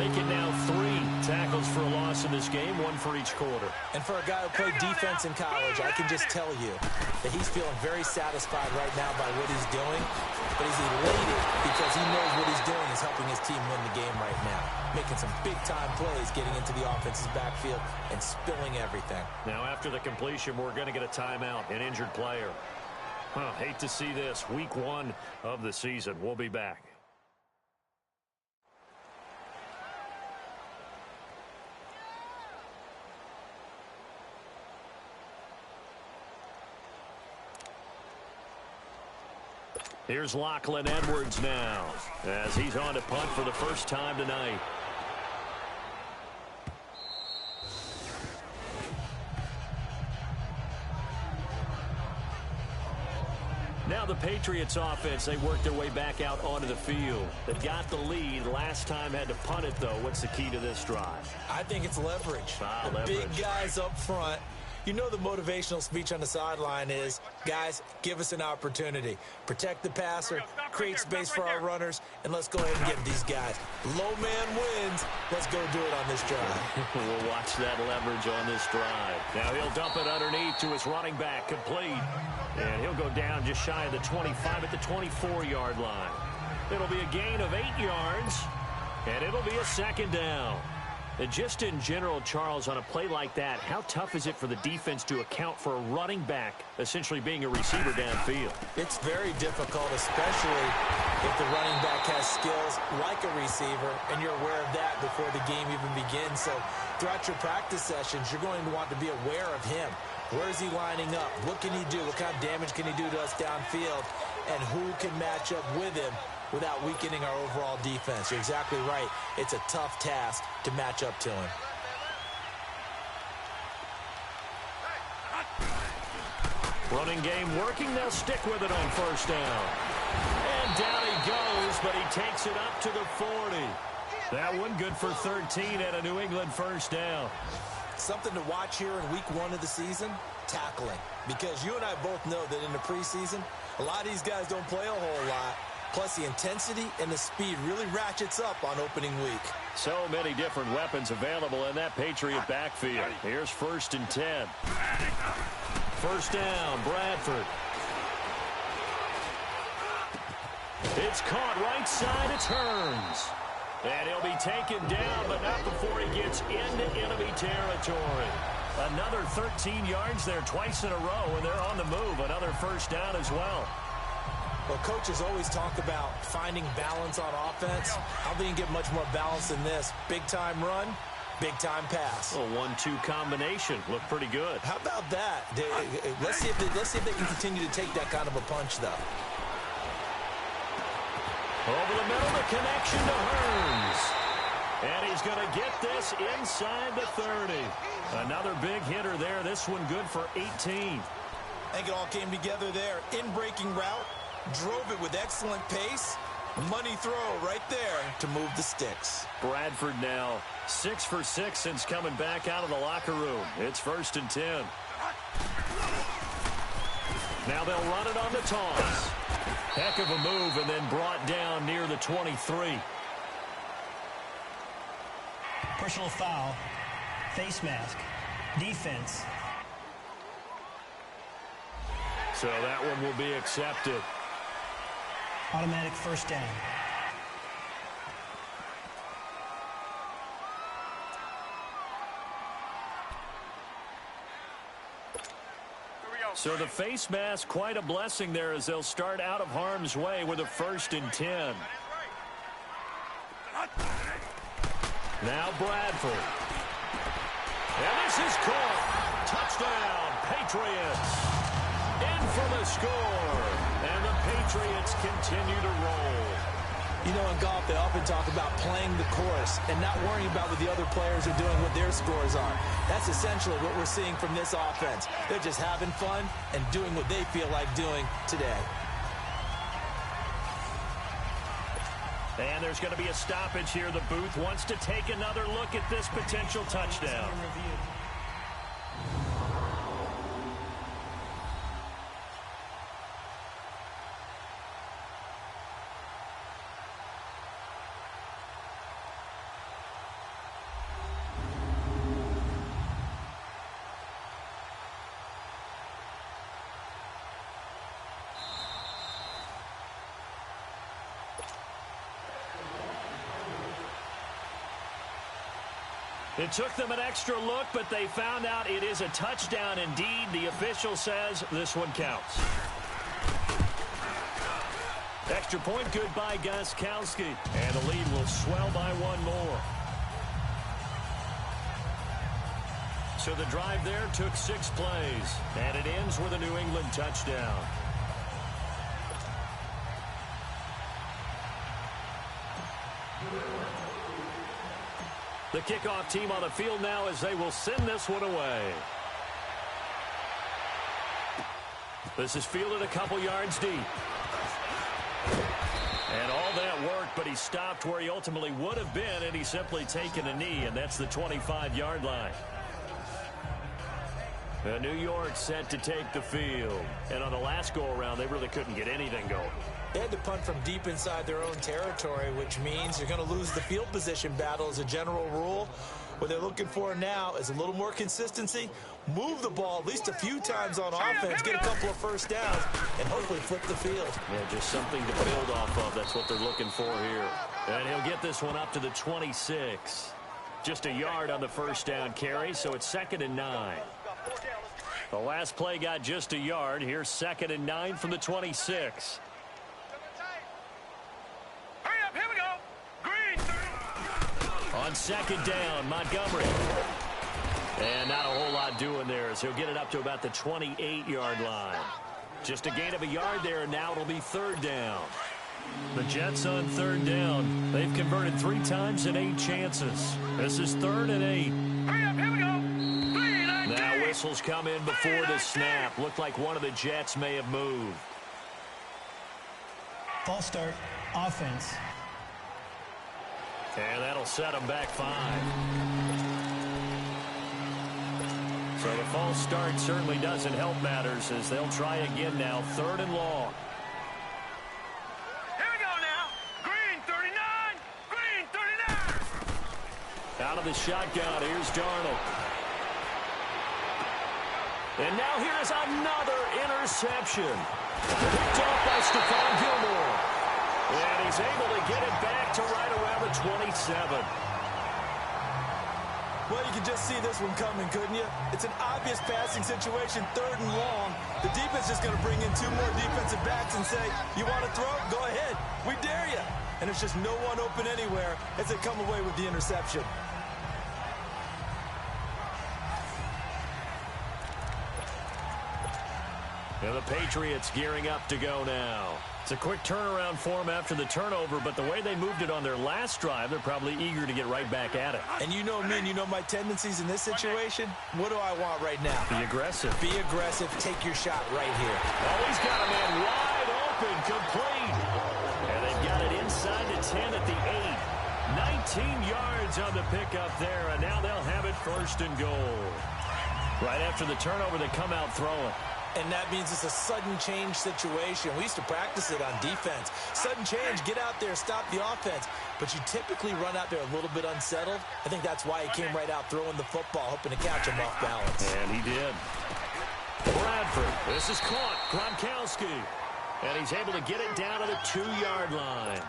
Make it now 3 tackles for a loss in this game, 1 for each quarter. And for a guy who played defense in college, I can just tell you that he's feeling very satisfied right now by what he's doing, but he's elated because he knows what he's doing is helping his team win the game right now, making some big-time plays, getting into the offense's backfield and spilling everything. Now, after the completion, we're going to get a timeout, an injured player. Hate to see this. Week 1 of the season. We'll be back. Here's Lachlan Edwards now as he's on to punt for the first time tonight. Now the Patriots offense, they worked their way back out onto the field. They got the lead. Last time had to punt it, though. What's the key to this drive? I think it's leverage. Leverage. Big guys up front. You know the motivational speech on the sideline is, guys, give us an opportunity. Protect the passer, create space for our runners, and let's go ahead and get these guys. Low man wins. Let's go do it on this drive. We'll watch that leverage on this drive. Now he'll dump it underneath to his running back, complete. And he'll go down just shy of the 25 at the 24-yard line. It'll be a gain of 8 yards, and it'll be a 2nd down. And just in general, Charles, on a play like that, how tough is it for the defense to account for a running back essentially being a receiver downfield? It's very difficult, especially if the running back has skills like a receiver, and you're aware of that before the game even begins. So throughout your practice sessions, you're going to want to be aware of him. Where is he lining up? What can he do? What kind of damage can he do to us downfield? And who can match up with him without weakening our overall defense? You're exactly right. It's a tough task to match up to him. Running game working. They'll stick with it on 1st down. And down he goes, but he takes it up to the 40. That one good for 13 at a New England 1st down. Something to watch here in week 1 of the season, tackling. Because you and I both know that in the preseason, a lot of these guys don't play a whole lot. Plus, the intensity and the speed really ratchets up on opening week. So many different weapons available in that Patriot backfield. Here's 1st and 10. 1st down, Bradford. It's caught right side, it turns. And he'll be taken down, but not before he gets into enemy territory. Another 13 yards there twice in a row, and they're on the move. Another 1st down as well. Well, coaches always talk about finding balance on offense. I don't think you can get much more balance than this. Big-time run, big-time pass. A 1-2 combination. Looked pretty good. How about that? Let's see if they can continue to take that kind of a punch, though. Over the middle, the connection to Hearns. And he's going to get this inside the 30. Another big hitter there. This one good for 18. I think it all came together there. In-breaking route, drove it with excellent pace. Money throw right there to move the sticks. Bradford now 6 for 6 since coming back out of the locker room. It's 1st and 10. Now they'll run it on the toss. Heck of a move, and then brought down near the 23. Personal foul, face mask, defense. So that one will be accepted. Automatic 1st down. So the face mask, quite a blessing there as they'll start out of harm's way with a 1st and 10. Now Bradford. And this is caught. Touchdown, Patriots. In for the score. And the Patriots continue to roll. You know, in golf, they often talk about playing the course and not worrying about what the other players are doing, what their scores are. That's essentially what we're seeing from this offense. They're just having fun and doing what they feel like doing today. And there's going to be a stoppage here. The booth wants to take another look at this potential touchdown. It took them an extra look, but they found out it is a touchdown indeed. The official says this one counts. Extra point good by Gostkowski. And the lead will swell by one more. So the drive there took 6 plays. And it ends with a New England touchdown. The kickoff team on the field now as they will send this one away. This is fielded a couple yards deep. And all that worked, but he stopped where he ultimately would have been, and he's simply taken a knee, and that's the 25-yard line. New York set to take the field. And on the last go-around, they really couldn't get anything going. They had to punt from deep inside their own territory, which means you're going to lose the field position battle as a general rule. What they're looking for now is a little more consistency, move the ball at least a few times on offense, get a couple of first downs, and hopefully flip the field. Yeah, just something to build off of. That's what they're looking for here. And he'll get this one up to the 26. Just a yard on the first down carry, so it's 2nd and 9. The last play got just a yard. Here's 2nd and 9 from the 26. Hurry up, here we go. Green. On 2nd down, Montgomery. And not a whole lot doing there as he'll get it up to about the 28-yard line. Just a gain of a yard there, and now it'll be 3rd down. The Jets on 3rd down. They've converted 3 times in 8 chances. This is 3rd and 8. Hurry up, here we go. Now whistles come in before the snap. Looked like one of the Jets may have moved. False start, offense. And that'll set them back 5. So the false start certainly doesn't help matters as they'll try again now. 3rd and long. Here we go now. Green 39. Green 39. Out of the shotgun, here's Darnold. And now here's another interception. Picked off by Stephon Gilmore. And he's able to get it back to right around the 27. Well, you can just see this one coming, couldn't you? It's an obvious passing situation, 3rd and long. The defense is going to bring in 2 more defensive backs and say, you want to throw? Go ahead. We dare you. And there's just no one open anywhere as they come away with the interception. And the Patriots gearing up to go now. It's a quick turnaround for them after the turnover, but the way they moved it on their last drive, they're probably eager to get right back at it. And you know me and you know my tendencies in this situation. What do I want right now? Be aggressive. Be aggressive. Take your shot right here. Oh, he's got a man wide open, complete. And they've got it inside the 10 at the 8. 19 yards on the pickup there, and now they'll have it 1st and goal. Right after the turnover, they come out throwing. And that means it's a sudden change situation. We used to practice it on defense. Sudden change, get out there, stop the offense. But you typically run out there a little bit unsettled. I think that's why he came right out throwing the football, hoping to catch him off balance. And he did. Bradford, this is caught. Gronkowski. And he's able to get it down to the 2-yard line.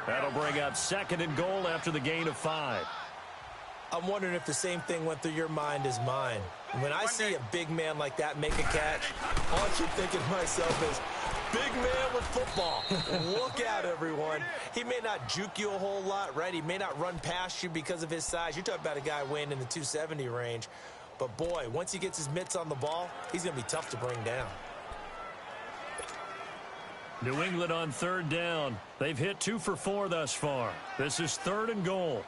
That'll bring up 2nd and goal after the gain of 5. I'm wondering if the same thing went through your mind as mine. When I see a big man like that make a catch, all I keep thinking to myself is, big man with football. Look out, everyone. He may not juke you a whole lot, right? He may not run past you because of his size. You're talking about a guy weighing in the 270 range. But, boy, once he gets his mitts on the ball, he's going to be tough to bring down. New England on third down. They've hit 2 for 4 thus far. This is 3rd and goal.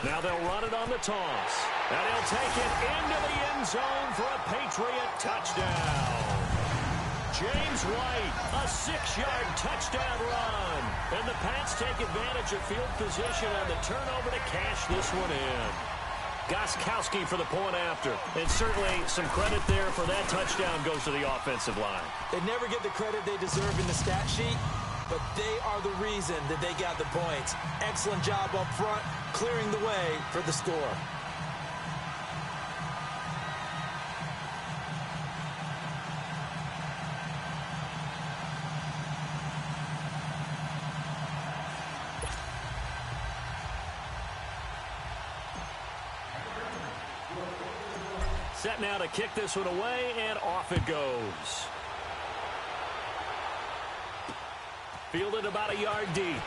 Now they'll run it on the toss. And he'll take it into the end zone for a Patriot touchdown. James White, a 6-yard touchdown run. And the Pats take advantage of field position on the turnover to cash this one in. Gostkowski for the point after. And certainly some credit there for that touchdown goes to the offensive line. They never get the credit they deserve in the stat sheet, but they are the reason that they got the points. Excellent job up front, clearing the way for the score. Set now to kick this one away, and off it goes. Fielded about a yard deep.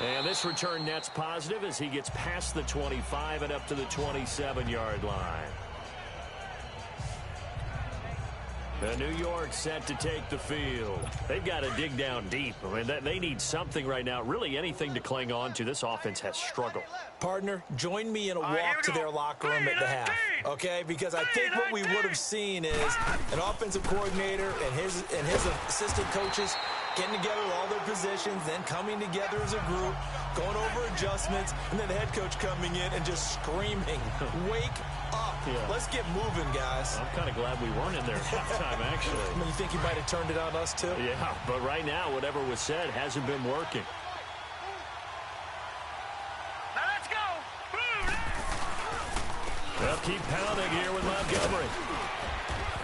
And this return net's positive as he gets past the 25 and up to the 27-yard line. The New York set to take the field. They've got to dig down deep. I mean, they need something right now, really anything to cling on to. This offense has struggled. Partner, join me in a walk to their locker room at the half, okay? Because I think what we would have seen is an offensive coordinator and his assistant coaches getting together with all their positions, then coming together as a group, going over adjustments, and then the head coach coming in and just screaming, wake up. Yeah. Let's get moving, guys. I'm kind of glad we weren't in there at halftime, actually. I mean, you think he might have turned it on us, too? Yeah, but right now, whatever was said hasn't been working. Now let's go. They'll keep pounding here with Montgomery.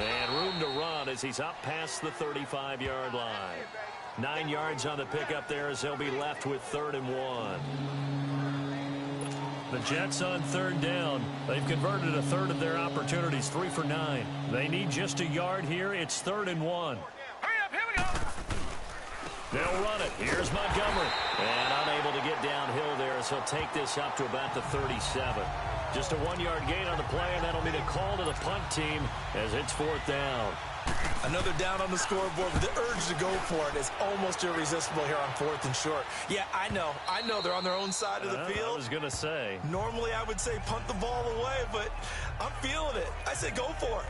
And room to run as he's up past the 35-yard line. 9 yards on the pickup there as they'll be left with 3rd and 1. The Jets on 3rd down. They've converted a third of their opportunities, 3 for 9. They need just a yard here. It's 3rd and 1. Hurry up, here we go. They'll run it. Here's Montgomery. And unable to get downhill there as he'll take this up to about the 37. Just a 1-yard gain on the play, and that'll be the call to the punt team as it's 4th down. Another down on the scoreboard, but the urge to go for it is almost irresistible here on 4th and short. Yeah, I know they're on their own side of the field. I was going to say. Normally I would say punt the ball away, but I'm feeling it. I say go for it.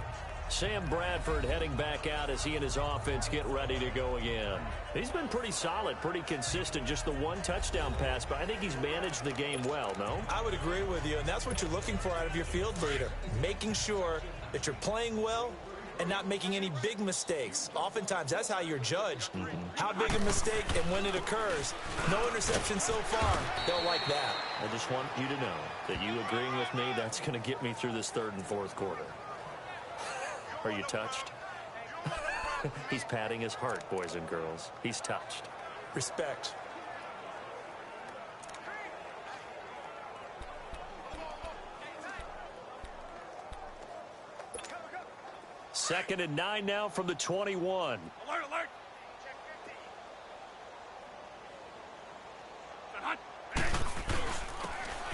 Sam Bradford heading back out as he and his offense get ready to go again. He's been pretty solid, pretty consistent, just the 1 touchdown pass, but I think he's managed the game well, no? I would agree with you, and that's what you're looking for out of your field leader, making sure that you're playing well and not making any big mistakes. Oftentimes, that's how you're judged. How big a mistake and when it occurs. No interception so far. They'll like that. I just want you to know that you agreeing with me, that's going to get me through this 3rd and 4th quarter. Are you touched? He's patting his heart, boys and girls. He's touched. Respect. Second and 9 now from the 21. Alert, alert.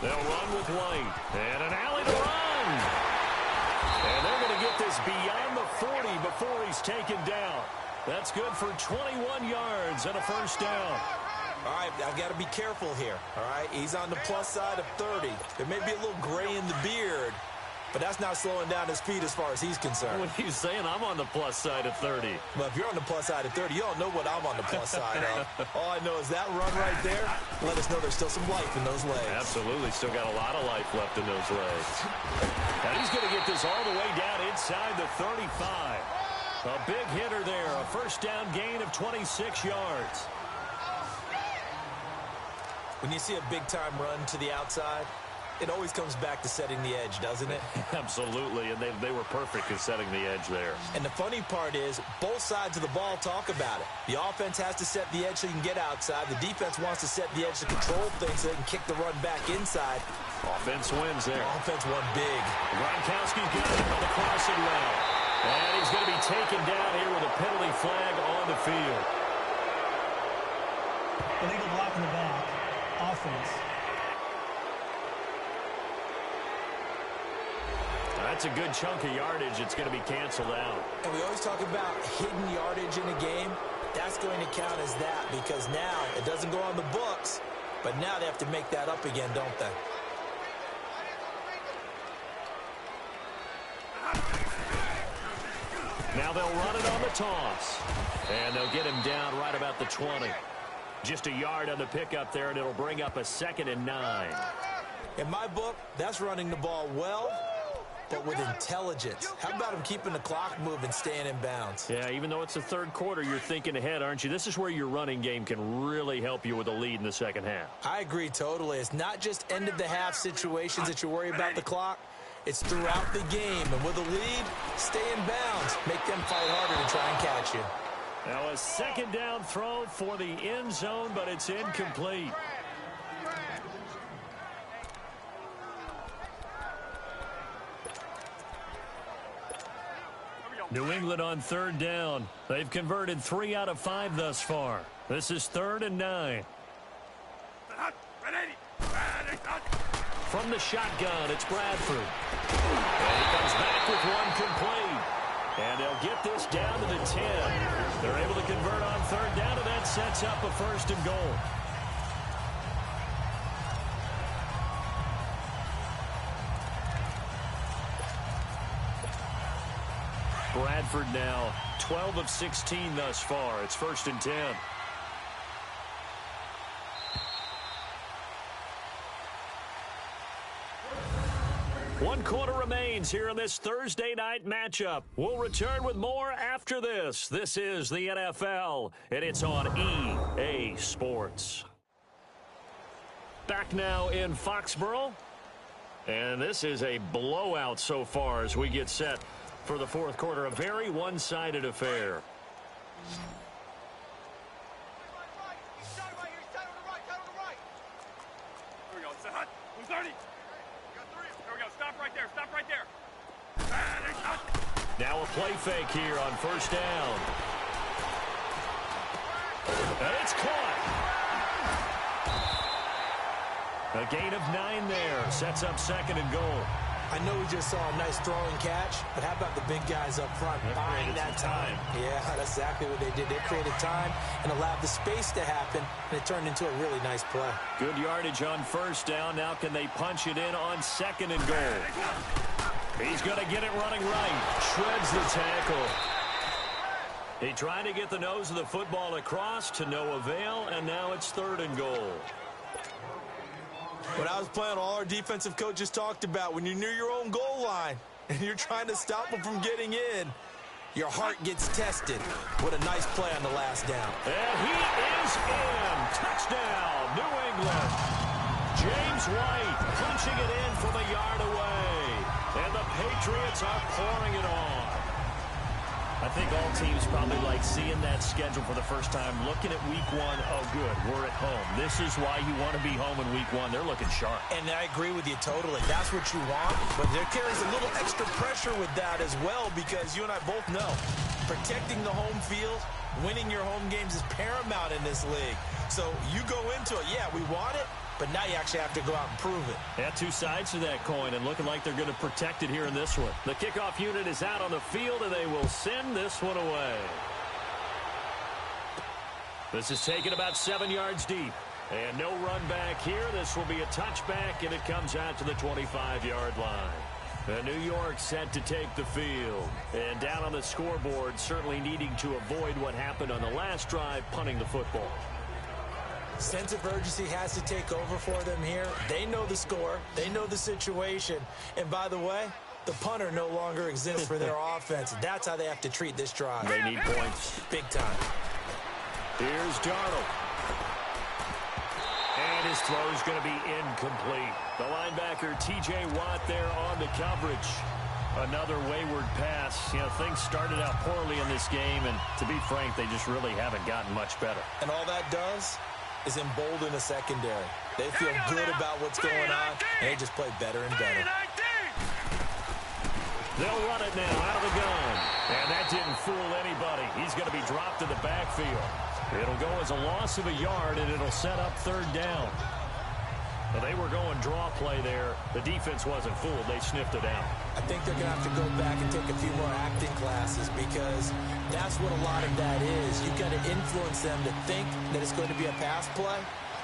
They'll run with White. And an alley to run. And they're going to get this beyond the 40 before he's taken down. That's good for 21 yards and a 1st down. All right, I've got to be careful here, all right? He's on the plus side of 30. There may be a little gray in the beard, but that's not slowing down his speed as far as he's concerned. What are you saying? I'm on the plus side of 30. Well, if you're on the plus side of 30, you don't know what I'm on the plus side of. All I know is that run right there let us know there's still some life in those legs. Absolutely. Still got a lot of life left in those legs. And he's going to get this all the way down inside the 35. A big hitter there. A 1st down gain of 26 yards. When you see a big-time run to the outside, it always comes back to setting the edge, doesn't it? Absolutely, and they were perfect in setting the edge there. And the funny part is, both sides of the ball talk about it. The offense has to set the edge so you can get outside. The defense wants to set the edge to control things so they can kick the run back inside. Offense wins there. Offense won big. Gronkowski's got it on the crossing route. And he's going to be taken down here with a penalty flag on the field. Illegal block in the back. Offense. That's a good chunk of yardage. It's going to be canceled out. And we always talk about hidden yardage in a game. That's going to count as that because now it doesn't go on the books, but now they have to make that up again, don't they? Now they'll run it on the toss. And they'll get him down right about the 20. Just a yard on the pickup there, and it'll bring up a 2nd and 9. In my book, that's running the ball well, but with intelligence. How about him keeping the clock moving, staying in bounds? Yeah, even though it's the third quarter, you're thinking ahead, aren't you? This is where your running game can really help you with a lead in the second half. I agree totally. It's not just end-of-the-half situations that you worry about the clock. It's throughout the game. And with a lead, stay in bounds. Make them fight harder to try and catch you. Now a 2nd down throw for the end zone, but it's incomplete. New England on 3rd down. They've converted 3 out of 5 thus far. This is 3rd and 9. From the shotgun, it's Bradford. And he comes back with one complete. And they'll get this down to the 10. They're able to convert on 3rd down, and that sets up a 1st and goal. Bradford now 12 of 16 thus far. It's 1st and 10. One quarter remains here in this Thursday night matchup. We'll return with more after this. This is the NFL, and it's on EA Sports. Back now in Foxborough, and this is a blowout so far as we get set for the fourth quarter. A very one-sided affair. Here we go. Set hot. Who's 30? There we go. Stop right there. Stop right there. Now a play fake here on 1st down. And it's caught. A gain of 9 there. Sets up 2nd and goal. I know we just saw a nice throwing catch, but how about the big guys up front buying that time? Yeah, that's exactly what they did. They created time and allowed the space to happen, and it turned into a really nice play. Good yardage on 1st down. Now can they punch it in on 2nd and goal? He's going to get it running right. Shreds the tackle. He tried to get the nose of the football across to no avail, and now it's 3rd and goal. When I was playing, all our defensive coaches talked about when you're near your own goal line and you're trying to stop them from getting in, your heart gets tested. What a nice play on the last down. And he is in. Touchdown, New England. James White punching it in from a yard away. And the Patriots are pouring it on. I think all teams probably like seeing that schedule for the first time, looking at week 1. Oh, good, we're at home. This is why you want to be home in week 1. They're looking sharp. And I agree with you totally. That's what you want, but there carries a little extra pressure with that as well because you and I both know protecting the home field, winning your home games is paramount in this league. So you go into it, yeah, we want it, but now you actually have to go out and prove it. Yeah, 2 sides to that coin, and looking like they're going to protect it here in this one. The kickoff unit is out on the field, and they will send this one away. This is taken about 7 yards deep. And no run back here. This will be a touchback, and it comes out to the 25-yard line. New York set to take the field. And down on the scoreboard, certainly needing to avoid what happened on the last drive, punting the football. Sense of urgency has to take over for them here. They know the score. They know the situation. And by the way, the punter no longer exists for their offense. That's how they have to treat this drive. They need points. Big time. Here's Darnold. And his throw is going to be incomplete. The linebacker, T.J. Watt, there on the coverage. Another wayward pass. You know, things started out poorly in this game, and to be frank, they just really haven't gotten much better. And all that does is embolden a secondary. They feel good about what's going on, and they just play better and better. They'll run it now out of the gun. And that didn't fool anybody. He's going to be dropped in the backfield. It'll go as a loss of a yard, and it'll set up 3rd down. Well, they were going draw play there. The defense wasn't fooled. They sniffed it out. I think they're going to have to go back and take a few more acting classes because that's what a lot of that is. You've got to influence them to think that it's going to be a pass play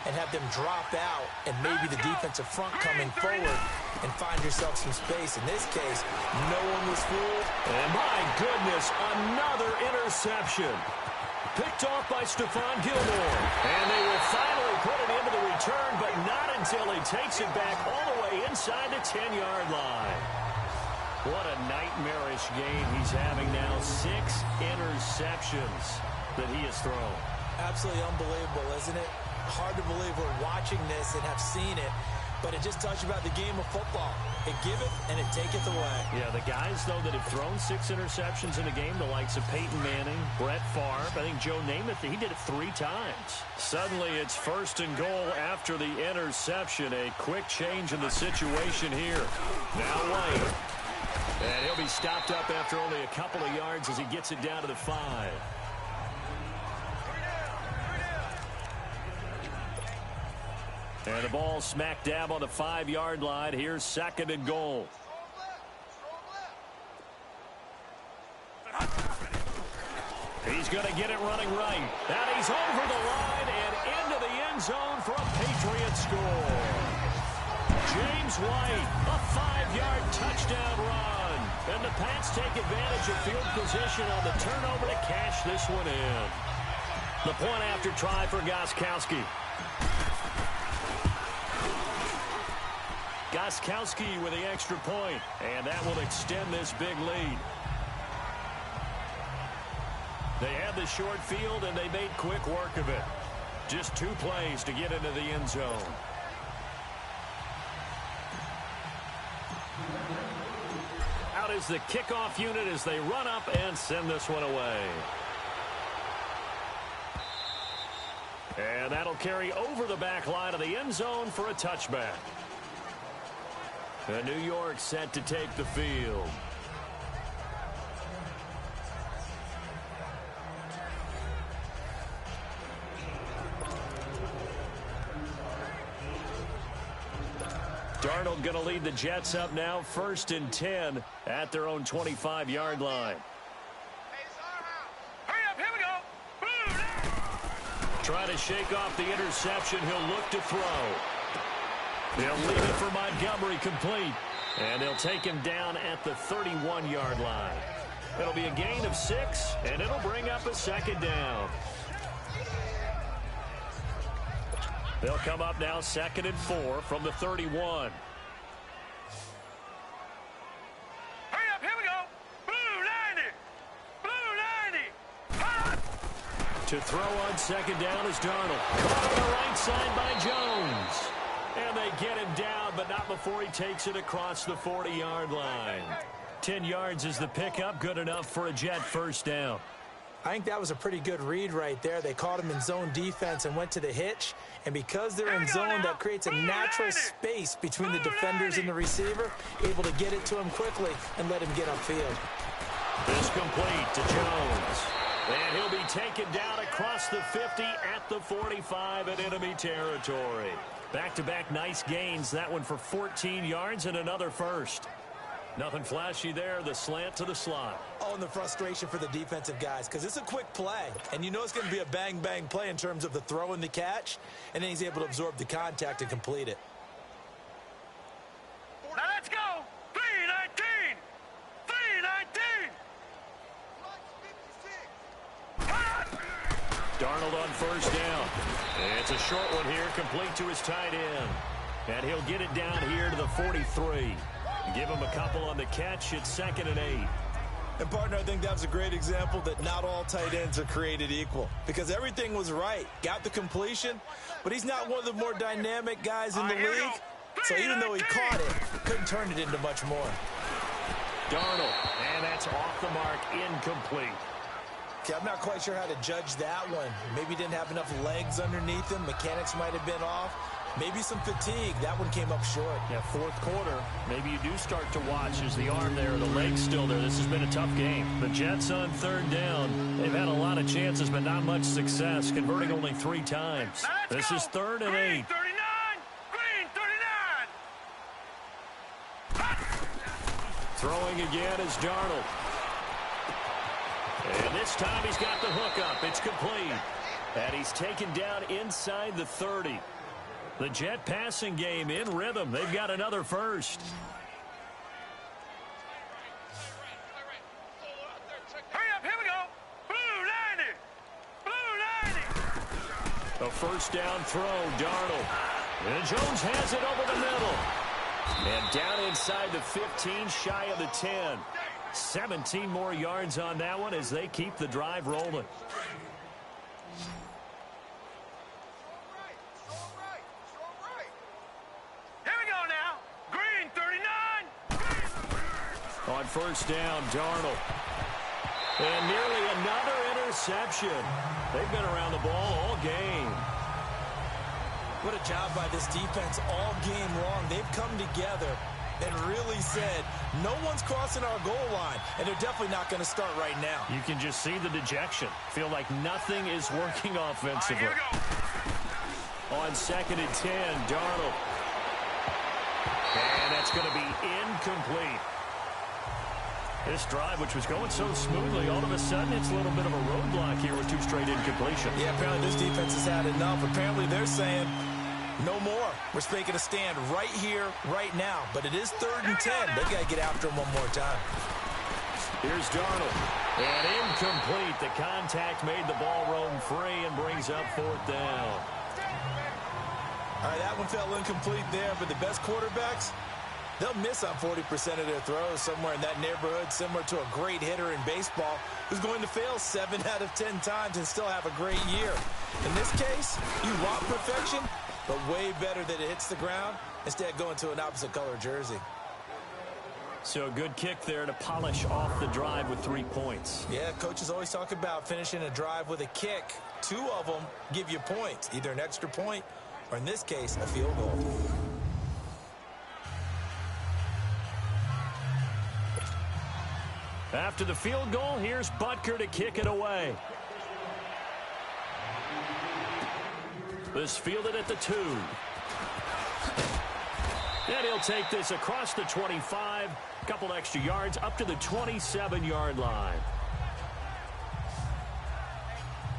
and have them drop out and maybe the defensive front coming forward and find yourself some space. In this case, no one was fooled. And my goodness, another interception. Picked off by Stephon Gilmore. And they will finally put it into the return, but not until he takes it back all the way inside the 10-yard line. What a nightmarish game he's having now. 6 interceptions that he has thrown. Absolutely unbelievable, isn't it? Hard to believe we're watching this and have seen it, but it just tells you about the game of football. It giveth and it taketh away. Yeah, the guys, though, that have thrown 6 interceptions in a game, the likes of Peyton Manning, Brett Favre, I think Joe Namath, he did it 3 times. Suddenly it's 1st and goal after the interception. A quick change in the situation here. Now White. And he'll be stopped up after only a couple of yards as he gets it down to the 5. And the ball smack dab on the 5-yard line. Here's 2nd and goal. He's going to get it running right. And he's over the line and into the end zone for a Patriots score. James White, a 5-yard touchdown run. And the Pats take advantage of field position on the turnover to cash this one in. The point after try for Gostkowski. Gostkowski with the extra point, and that will extend this big lead. They had the short field, and they made quick work of it. Just 2 plays to get into the end zone. Out is the kickoff unit as they run up and send this one away. And that'll carry over the back line of the end zone for a touchback. And New York set to take the field. Darnold going to lead the Jets up now, 1st and 10 at their own 25-yard line. Hurry up, here we go. Boom! Trying to shake off the interception. He'll look to throw. They'll leave it for Montgomery, complete. And they'll take him down at the 31-yard line. It'll be a gain of 6, and it'll bring up a 2nd down. They'll come up now 2nd and 4 from the 31. Hurry up, here we go. Blue 90. Blue 90. Hot. To throw on 2nd down is Darnold. Caught on the right side by Jones. And they get him down, but not before he takes it across the 40-yard line. 10 yards is the pickup, good enough for a Jet 1st down. I think that was a pretty good read right there. They caught him in zone defense and went to the hitch. And because they're in zone, that creates a natural space between the defenders and the receiver, able to get it to him quickly and let him get upfield. This complete to Jones. And he'll be taken down across the 50 at the 45 in enemy territory. Back-to-back nice gains. That one for 14 yards and another 1st. Nothing flashy there. The slant to the slot. Oh, and the frustration for the defensive guys because it's a quick play. And you know it's going to be a bang-bang play in terms of the throw and the catch. And then he's able to absorb the contact and complete it. Now let's go. 319. 319. Darnold on 1st down. It's a short one here, complete to his tight end. And he'll get it down here to the 43. Give him a couple on the catch. It's 2nd and 8. And, partner, I think that was a great example that not all tight ends are created equal because everything was right. Got the completion, but he's not one of the more dynamic guys in the league. So even though he caught it, couldn't turn it into much more. Darnold, and that's off the mark, incomplete. Okay, I'm not quite sure how to judge that one. Maybe he didn't have enough legs underneath him. Mechanics might have been off. Maybe some fatigue. That one came up short. Yeah, 4th quarter. Maybe you do start to watch as the arm there, the leg's still there. This has been a tough game. The Jets on 3rd down. They've had a lot of chances, but not much success, converting only 3 times. This is 3rd and 8. Green 39. Green Throwing again is Darnold. And this time he's got the hook up. It's complete. And he's taken down inside the 30. The Jet passing game in rhythm. They've got another first. Hurry up, here we go. Blue 90. Blue 90. A first down throw, Darnold. And Jones has it over the middle. And down inside the 15, shy of the 10. 17 more yards on that one as they keep the drive rolling. Here we go now. Green 39. On first down, Darnold. And nearly another interception. They've been around the ball all game. What a job by this defense all game long. They've come together and really said, no one's crossing our goal line, and they're definitely not going to start right now. You can just see the dejection. Feel like nothing is working offensively. Here we go. On second and 10, Darnold. And that's going to be incomplete. This drive, which was going so smoothly, all of a sudden it's a little bit of a roadblock here with two straight incompletions. Yeah, apparently this defense has had enough. Apparently they're saying, no more. We're making a stand right here, right now. But it is 3rd and 10. They've got to get after him one more time. Here's Darnold. And incomplete. The contact made the ball roam free and brings up 4th down. All right, that one fell incomplete there. But the best quarterbacks, they'll miss on 40% of their throws somewhere in that neighborhood, similar to a great hitter in baseball who's going to fail 7 out of 10 times and still have a great year. In this case, you want perfection, but way better that it hits the ground instead of going to an opposite color jersey. So a good kick there to polish off the drive with 3 points. Yeah, coaches always talk about finishing a drive with a kick. 2 of them give you points, either an extra point or, in this case, a field goal. After the field goal, here's Butker to kick it away. This fielded at the 2. And he'll take this across the 25, a couple extra yards up to the 27-yard line.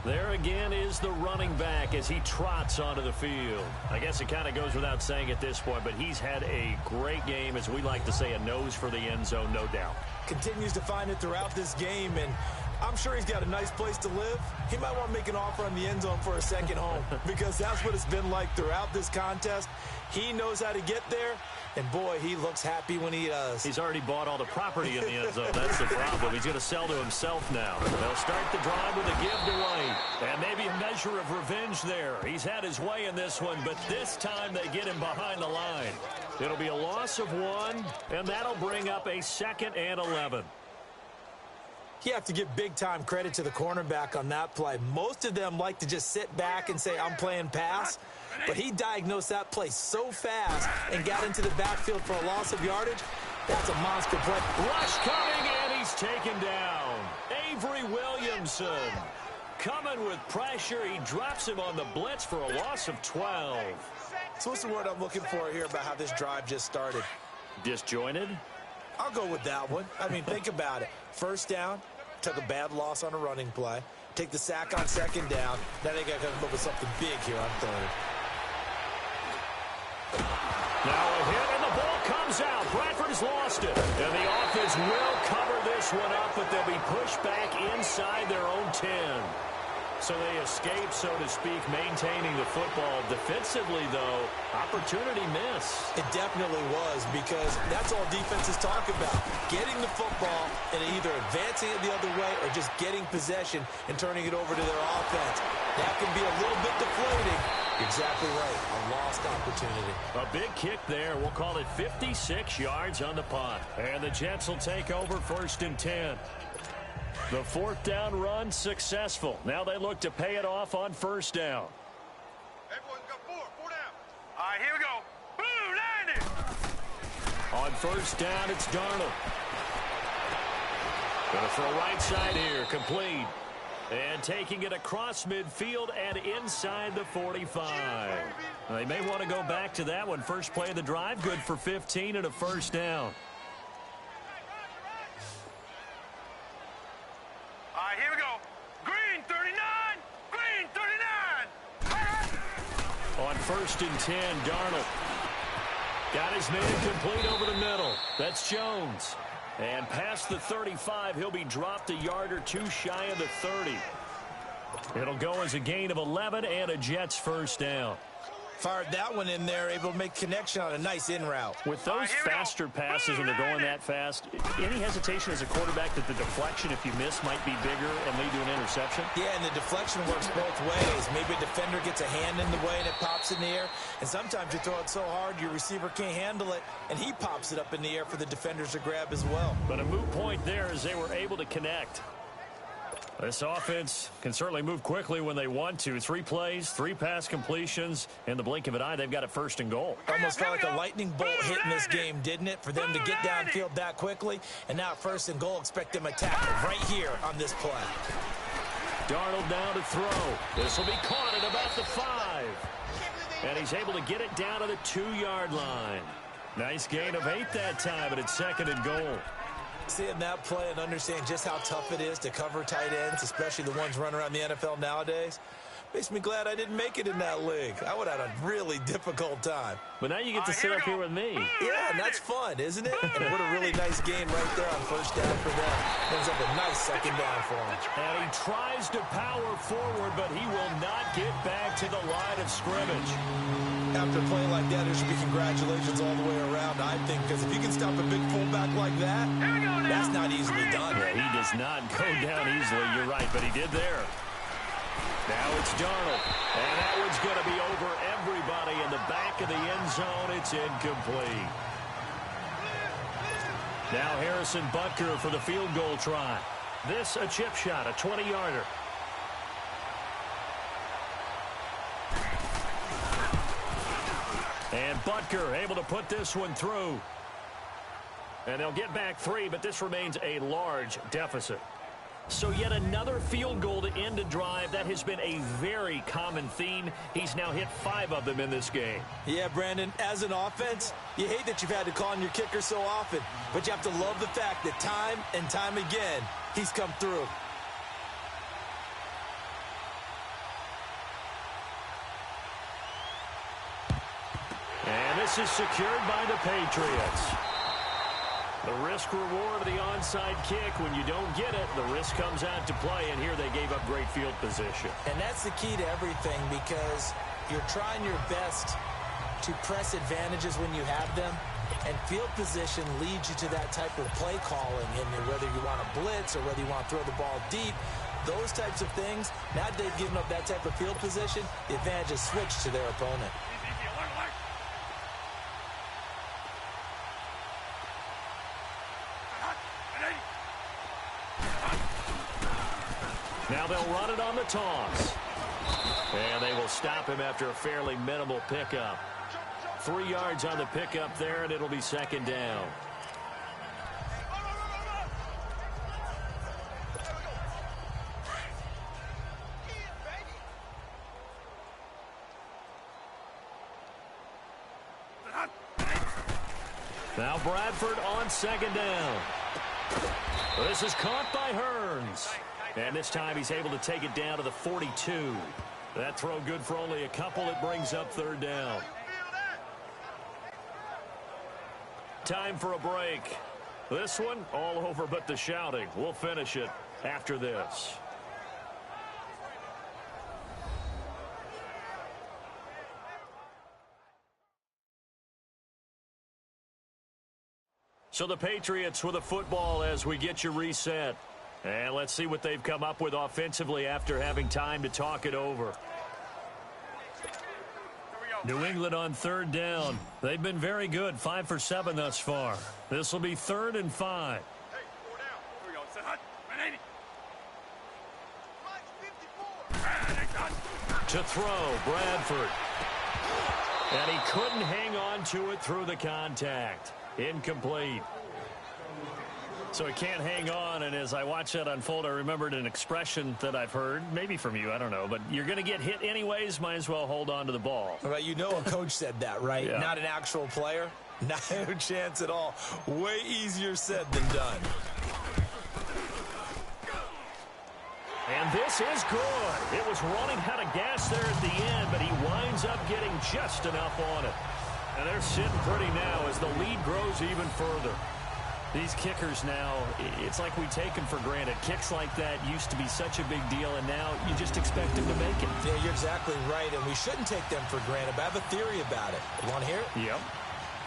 There again is the running back as he trots onto the field. I guess it kind of goes without saying at this point, but he's had a great game, as we like to say, a nose for the end zone, no doubt. Continues to find it throughout this game, and I'm sure he's got a nice place to live. He might want to make an offer on the end zone for a second home because that's what it's been like throughout this contest. He knows how to get there, and boy, he looks happy when he does. He's already bought all the property in the end zone. That's the problem. He's going to sell to himself now. They'll start the drive with a give to White. And maybe a measure of revenge there. He's had his way in this one, but this time they get him behind the line. It'll be a loss of 1, and that'll bring up a 2nd and 11. You have to give big-time credit to the cornerback on that play. Most of them like to just sit back and say, I'm playing pass. But he diagnosed that play so fast and got into the backfield for a loss of yardage. That's a monster play. Rush coming, and he's taken down. Avery Williamson coming with pressure. He drops him on the blitz for a loss of 12. So what's the word I'm looking for here about how this drive just started? Disjointed? I'll go with that one. I mean, think about it. First down, took a bad loss on a running play. Take the sack on 2nd down. Now they got to come up with something big here on 3rd. Now a hit, and the ball comes out. Bradford has lost it. And the offense will cover this one up, but they'll be pushed back inside their own 10. So they escape, so to speak, maintaining the football. Defensively, though, opportunity miss. It definitely was, because that's all defenses talk about. Getting the football and either advancing it the other way or just getting possession and turning it over to their offense. That can be a little bit deflating. You're exactly right. A lost opportunity. A big kick there. We'll call it 56 yards on the punt. And the Jets will take over 1st and 10. The 4th down run successful. Now they look to pay it off on 1st down. Everyone's got 4 down. All right, here we go. Blue 90. On 1st down, it's Darnold. Gonna throw right side here, complete. And taking it across midfield and inside the 45. They may want to go back to that one. First play of the drive, good for 15 and a 1st down. 1st and 10. Darnold got his man complete over the middle. That's Jones. And past the 35, he'll be dropped a yard or two shy of the 30. It'll go as a gain of 11 and a Jets first down. Fired that one in there, able to make connection on a nice in route. With those faster passes when they're going that fast, any hesitation as a quarterback that the deflection, if you miss, might be bigger and lead to an interception? Yeah, and the deflection works both ways. Maybe a defender gets a hand in the way and it pops in the air. And sometimes you throw it so hard your receiver can't handle it, and he pops it up in the air for the defenders to grab as well. But a moot point there as they were able to connect. This offense can certainly move quickly when they want to. 3 plays, 3 pass completions. In the blink of an eye, they've got it 1st and goal. Almost felt like a lightning bolt hit in this game, didn't it? For them to get downfield that quickly. And now 1st and goal, expect them to tackle right here on this play. Darnold now to throw. This will be caught at about the 5. And he's able to get it down to the 2-yard line. Nice gain of 8 that time, but it's 2nd and goal. Seeing that play and understanding just how tough it is to cover tight ends, especially the ones running around the NFL nowadays, makes me glad I didn't make it in that league. I would have had a really difficult time. But now you get to sit up here with me. Yeah, and that's fun, isn't it? And what a really nice game right there on 1st down for them. Ends up a nice 2nd down for him. And he tries to power forward, but he will not get back to the line of scrimmage. After playing like that, there should be congratulations all the way around, I think, because if you can stop a big fullback like that, that's not easily done. Yeah, he does not go down easily, you're right, but he did there. Now it's Darnold, and that one's going to be over everybody in the back of the end zone. It's incomplete. Now Harrison Butker for the field goal try. This a chip shot, a 20-yarder. And Butker able to put this one through. And they'll get back 3, but this remains a large deficit. So yet another field goal to end a drive. That has been a very common theme. He's now hit 5 of them in this game. Yeah, Brandon, as an offense, you hate that you've had to call on your kicker so often, but you have to love the fact that time and time again, he's come through. And this is secured by the Patriots. The risk-reward of the onside kick, when you don't get it, the risk comes out to play, and here they gave up great field position. And that's the key to everything, because you're trying your best to press advantages when you have them, and field position leads you to that type of play calling, and whether you want to blitz or whether you want to throw the ball deep, those types of things, now that they've given up that type of field position, the advantage is switched to their opponent. Now they'll run it on the toss. And they will stop him after a fairly minimal pickup. 3 yards on the pickup there, and it'll be 2nd down. Now Bradford on 2nd down. This is caught by Hearns. And this time he's able to take it down to the 42. That throw good for only a couple. It brings up 3rd down. Time for a break. This one all over but the shouting. We'll finish it after this. So the Patriots with a football as we get you reset. And let's see what they've come up with offensively after having time to talk it over. New England on 3rd down. They've been very good, 5 for 7 thus far. This will be 3rd and 5. To throw, Bradford. And he couldn't hang on to it through the contact. Incomplete. So he can't hang on, and as I watch that unfold, I remembered an expression that I've heard, maybe from you, I don't know, but you're going to get hit anyways, might as well hold on to the ball. Right, you know a coach said that, right? Yeah. Not an actual player. No chance at all. Way easier said than done. And And this is good. It was running out of gas there at the end, but he winds up getting just enough on it. And they're sitting pretty now as the lead grows even further. These kickers now, it's like we take them for granted. Kicks like that used to be such a big deal, and now you just expect them to make it. Yeah, you're exactly right, and we shouldn't take them for granted, but I have a theory about it. You want to hear it? Yep.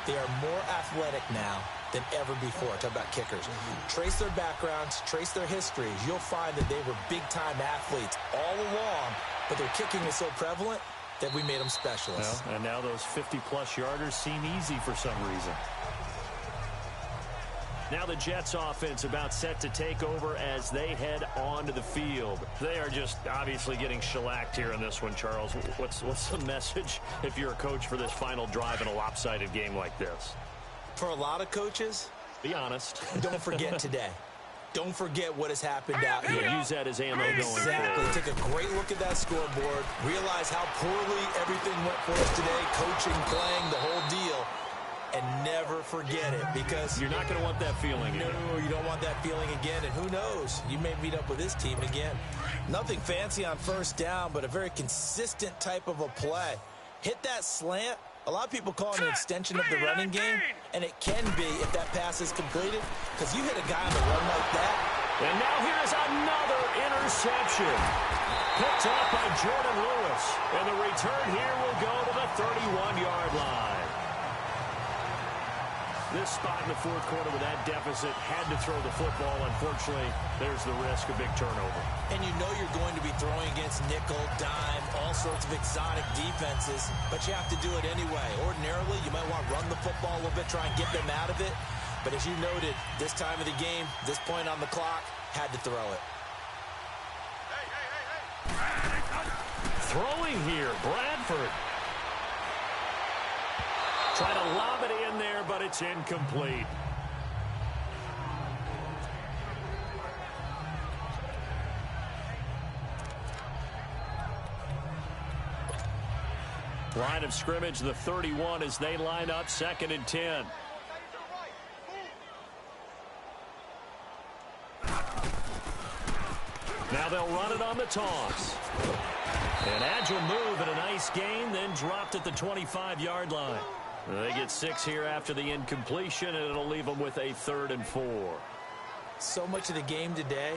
They are more athletic now than ever before. Talk about kickers. Trace their backgrounds, trace their histories. You'll find that they were big-time athletes all along, but their kicking was so prevalent that we made them specialists. Well, and now those 50-plus yarders seem easy for some reason. Now the Jets offense about set to take over as they head onto the field. They are just obviously getting shellacked here in this one, Charles. What's the message if you're a coach for this final drive in a lopsided game like this? For a lot of coaches, be honest. Don't forget today. Don't forget what has happened out here. Use that as ammo going forward. Exactly. Take a great look at that scoreboard. Realize how poorly everything went for us today. Coaching, playing, the whole deal. And never forget it, because you're not going to want that feeling again. No, you don't want that feeling again. And who knows? You may meet up with this team again. Nothing fancy on first down, but a very consistent type of a play. Hit that slant. A lot of people call it an extension of the running game, and it can be if that pass is completed, because you hit a guy on the run like that. And now here's another interception. Picked up by Jordan Lewis. And the return here will go to the 31-yard line. This spot in the fourth quarter with that deficit, had to throw the football. Unfortunately, there's the risk of big turnover. And you know you're going to be throwing against nickel, dime, all sorts of exotic defenses, but you have to do it anyway. Ordinarily, you might want to run the football a little bit, try and get them out of it. But as you noted, this time of the game, this point on the clock, had to throw it. Throwing here, Bradford. Try to lob it in there, but it's incomplete. Line of scrimmage, the 31, as they line up 2nd and 10. Now they'll run it on the toss. An agile move and a nice gain, then dropped at the 25-yard line. They get 6 here after the incompletion, and it'll leave them with a 3rd and 4. So much of the game today,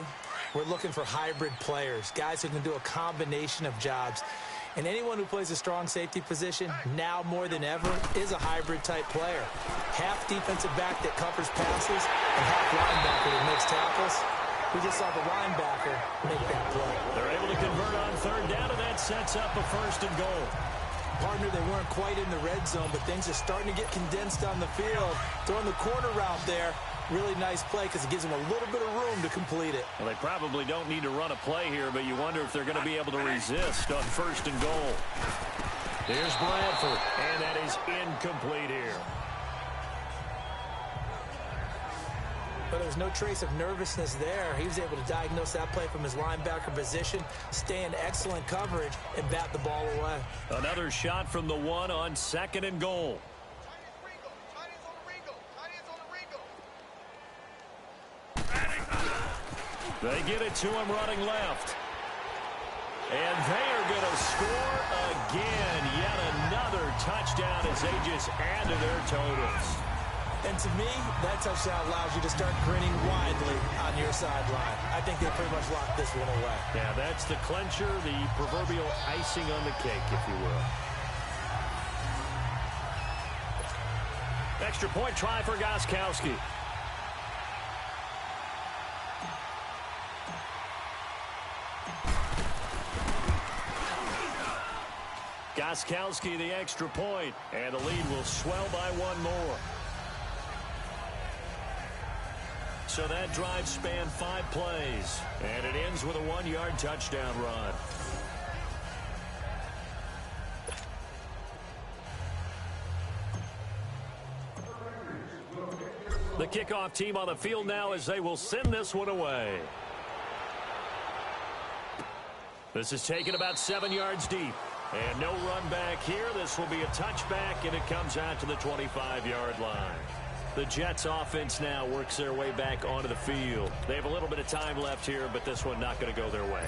we're looking for hybrid players, guys who can do a combination of jobs. And anyone who plays a strong safety position, now more than ever, is a hybrid-type player. Half defensive back that covers passes, and half linebacker that makes tackles. We just saw the linebacker make that play. They're able to convert on 3rd down, and that sets up a 1st and goal. Partner, they weren't quite in the red zone, but things are starting to get condensed on the field. Throwing the corner route there, really nice play because it gives them a little bit of room to complete it. Well, they probably don't need to run a play here, but you wonder if they're going to be able to resist on 1st and goal. Here's Bradford, and that is incomplete here. But there's no trace of nervousness there. He was able to diagnose that play from his linebacker position, stay in excellent coverage, and bat the ball away. Another shot from the 1 on 2nd and goal. They get it to him running left. And they are going to score again. Yet another touchdown as they just add to their totals. And to me, that touchdown allows you to start grinning widely on your sideline. I think they pretty much locked this one away. Yeah, that's the clincher, the proverbial icing on the cake, if you will. Extra point try for Gostkowski. Gostkowski the extra point, and the lead will swell by 1 more. So that drive spanned 5 plays, and it ends with a 1-yard touchdown run. The kickoff team on the field now as they will send this one away. This is taken about 7 yards deep. And no run back here. This will be a touchback, and it comes out to the 25-yard line. The Jets offense now works their way back onto the field. They have a little bit of time left here, but this one not going to go their way.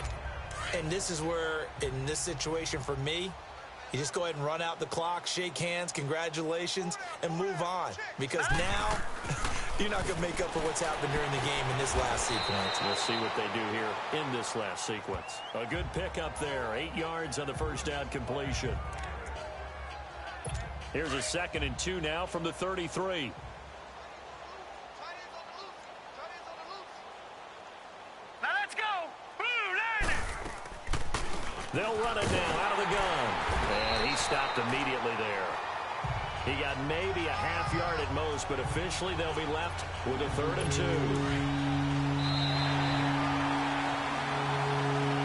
And this is where, in this situation for me, you just go ahead and run out the clock, shake hands, congratulations, and move on. Because now, you're not going to make up for what's happened during the game in this last sequence. We'll see what they do here in this last sequence. A good pickup there, 8 yards on the first down completion. Here's a 2nd and 2 now from the 33. Now let's go. Ooh, learn it. They'll run it now out of the gun. And he stopped immediately there. He got maybe a half yard at most, but officially they'll be left with a 3rd and 2.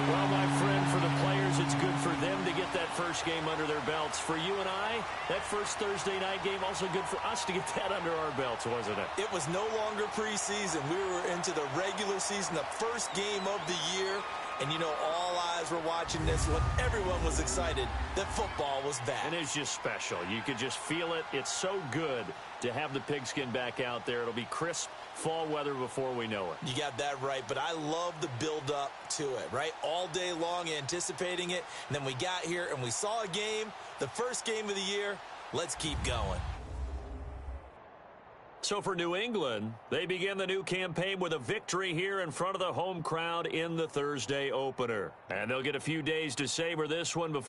Well, my friend, for the players, it's good for them to get that first game under their belts. For you and I, that first Thursday night game, also good for us to get that under our belts, wasn't it? It was no longer preseason. We were into the regular season, the first game of the year. And, you know, all eyes were watching this when everyone was excited that football was back. And it's just special. You could just feel it. It's so good to have the pigskin back out there. It'll be crisp fall weather before we know it. You got that right, but I love the build-up to it, right? All day long anticipating it, and then we got here and we saw a game, the first game of the year. Let's keep going. So for New England, they begin the new campaign with a victory here in front of the home crowd in the Thursday opener. And they'll get a few days to savor this one before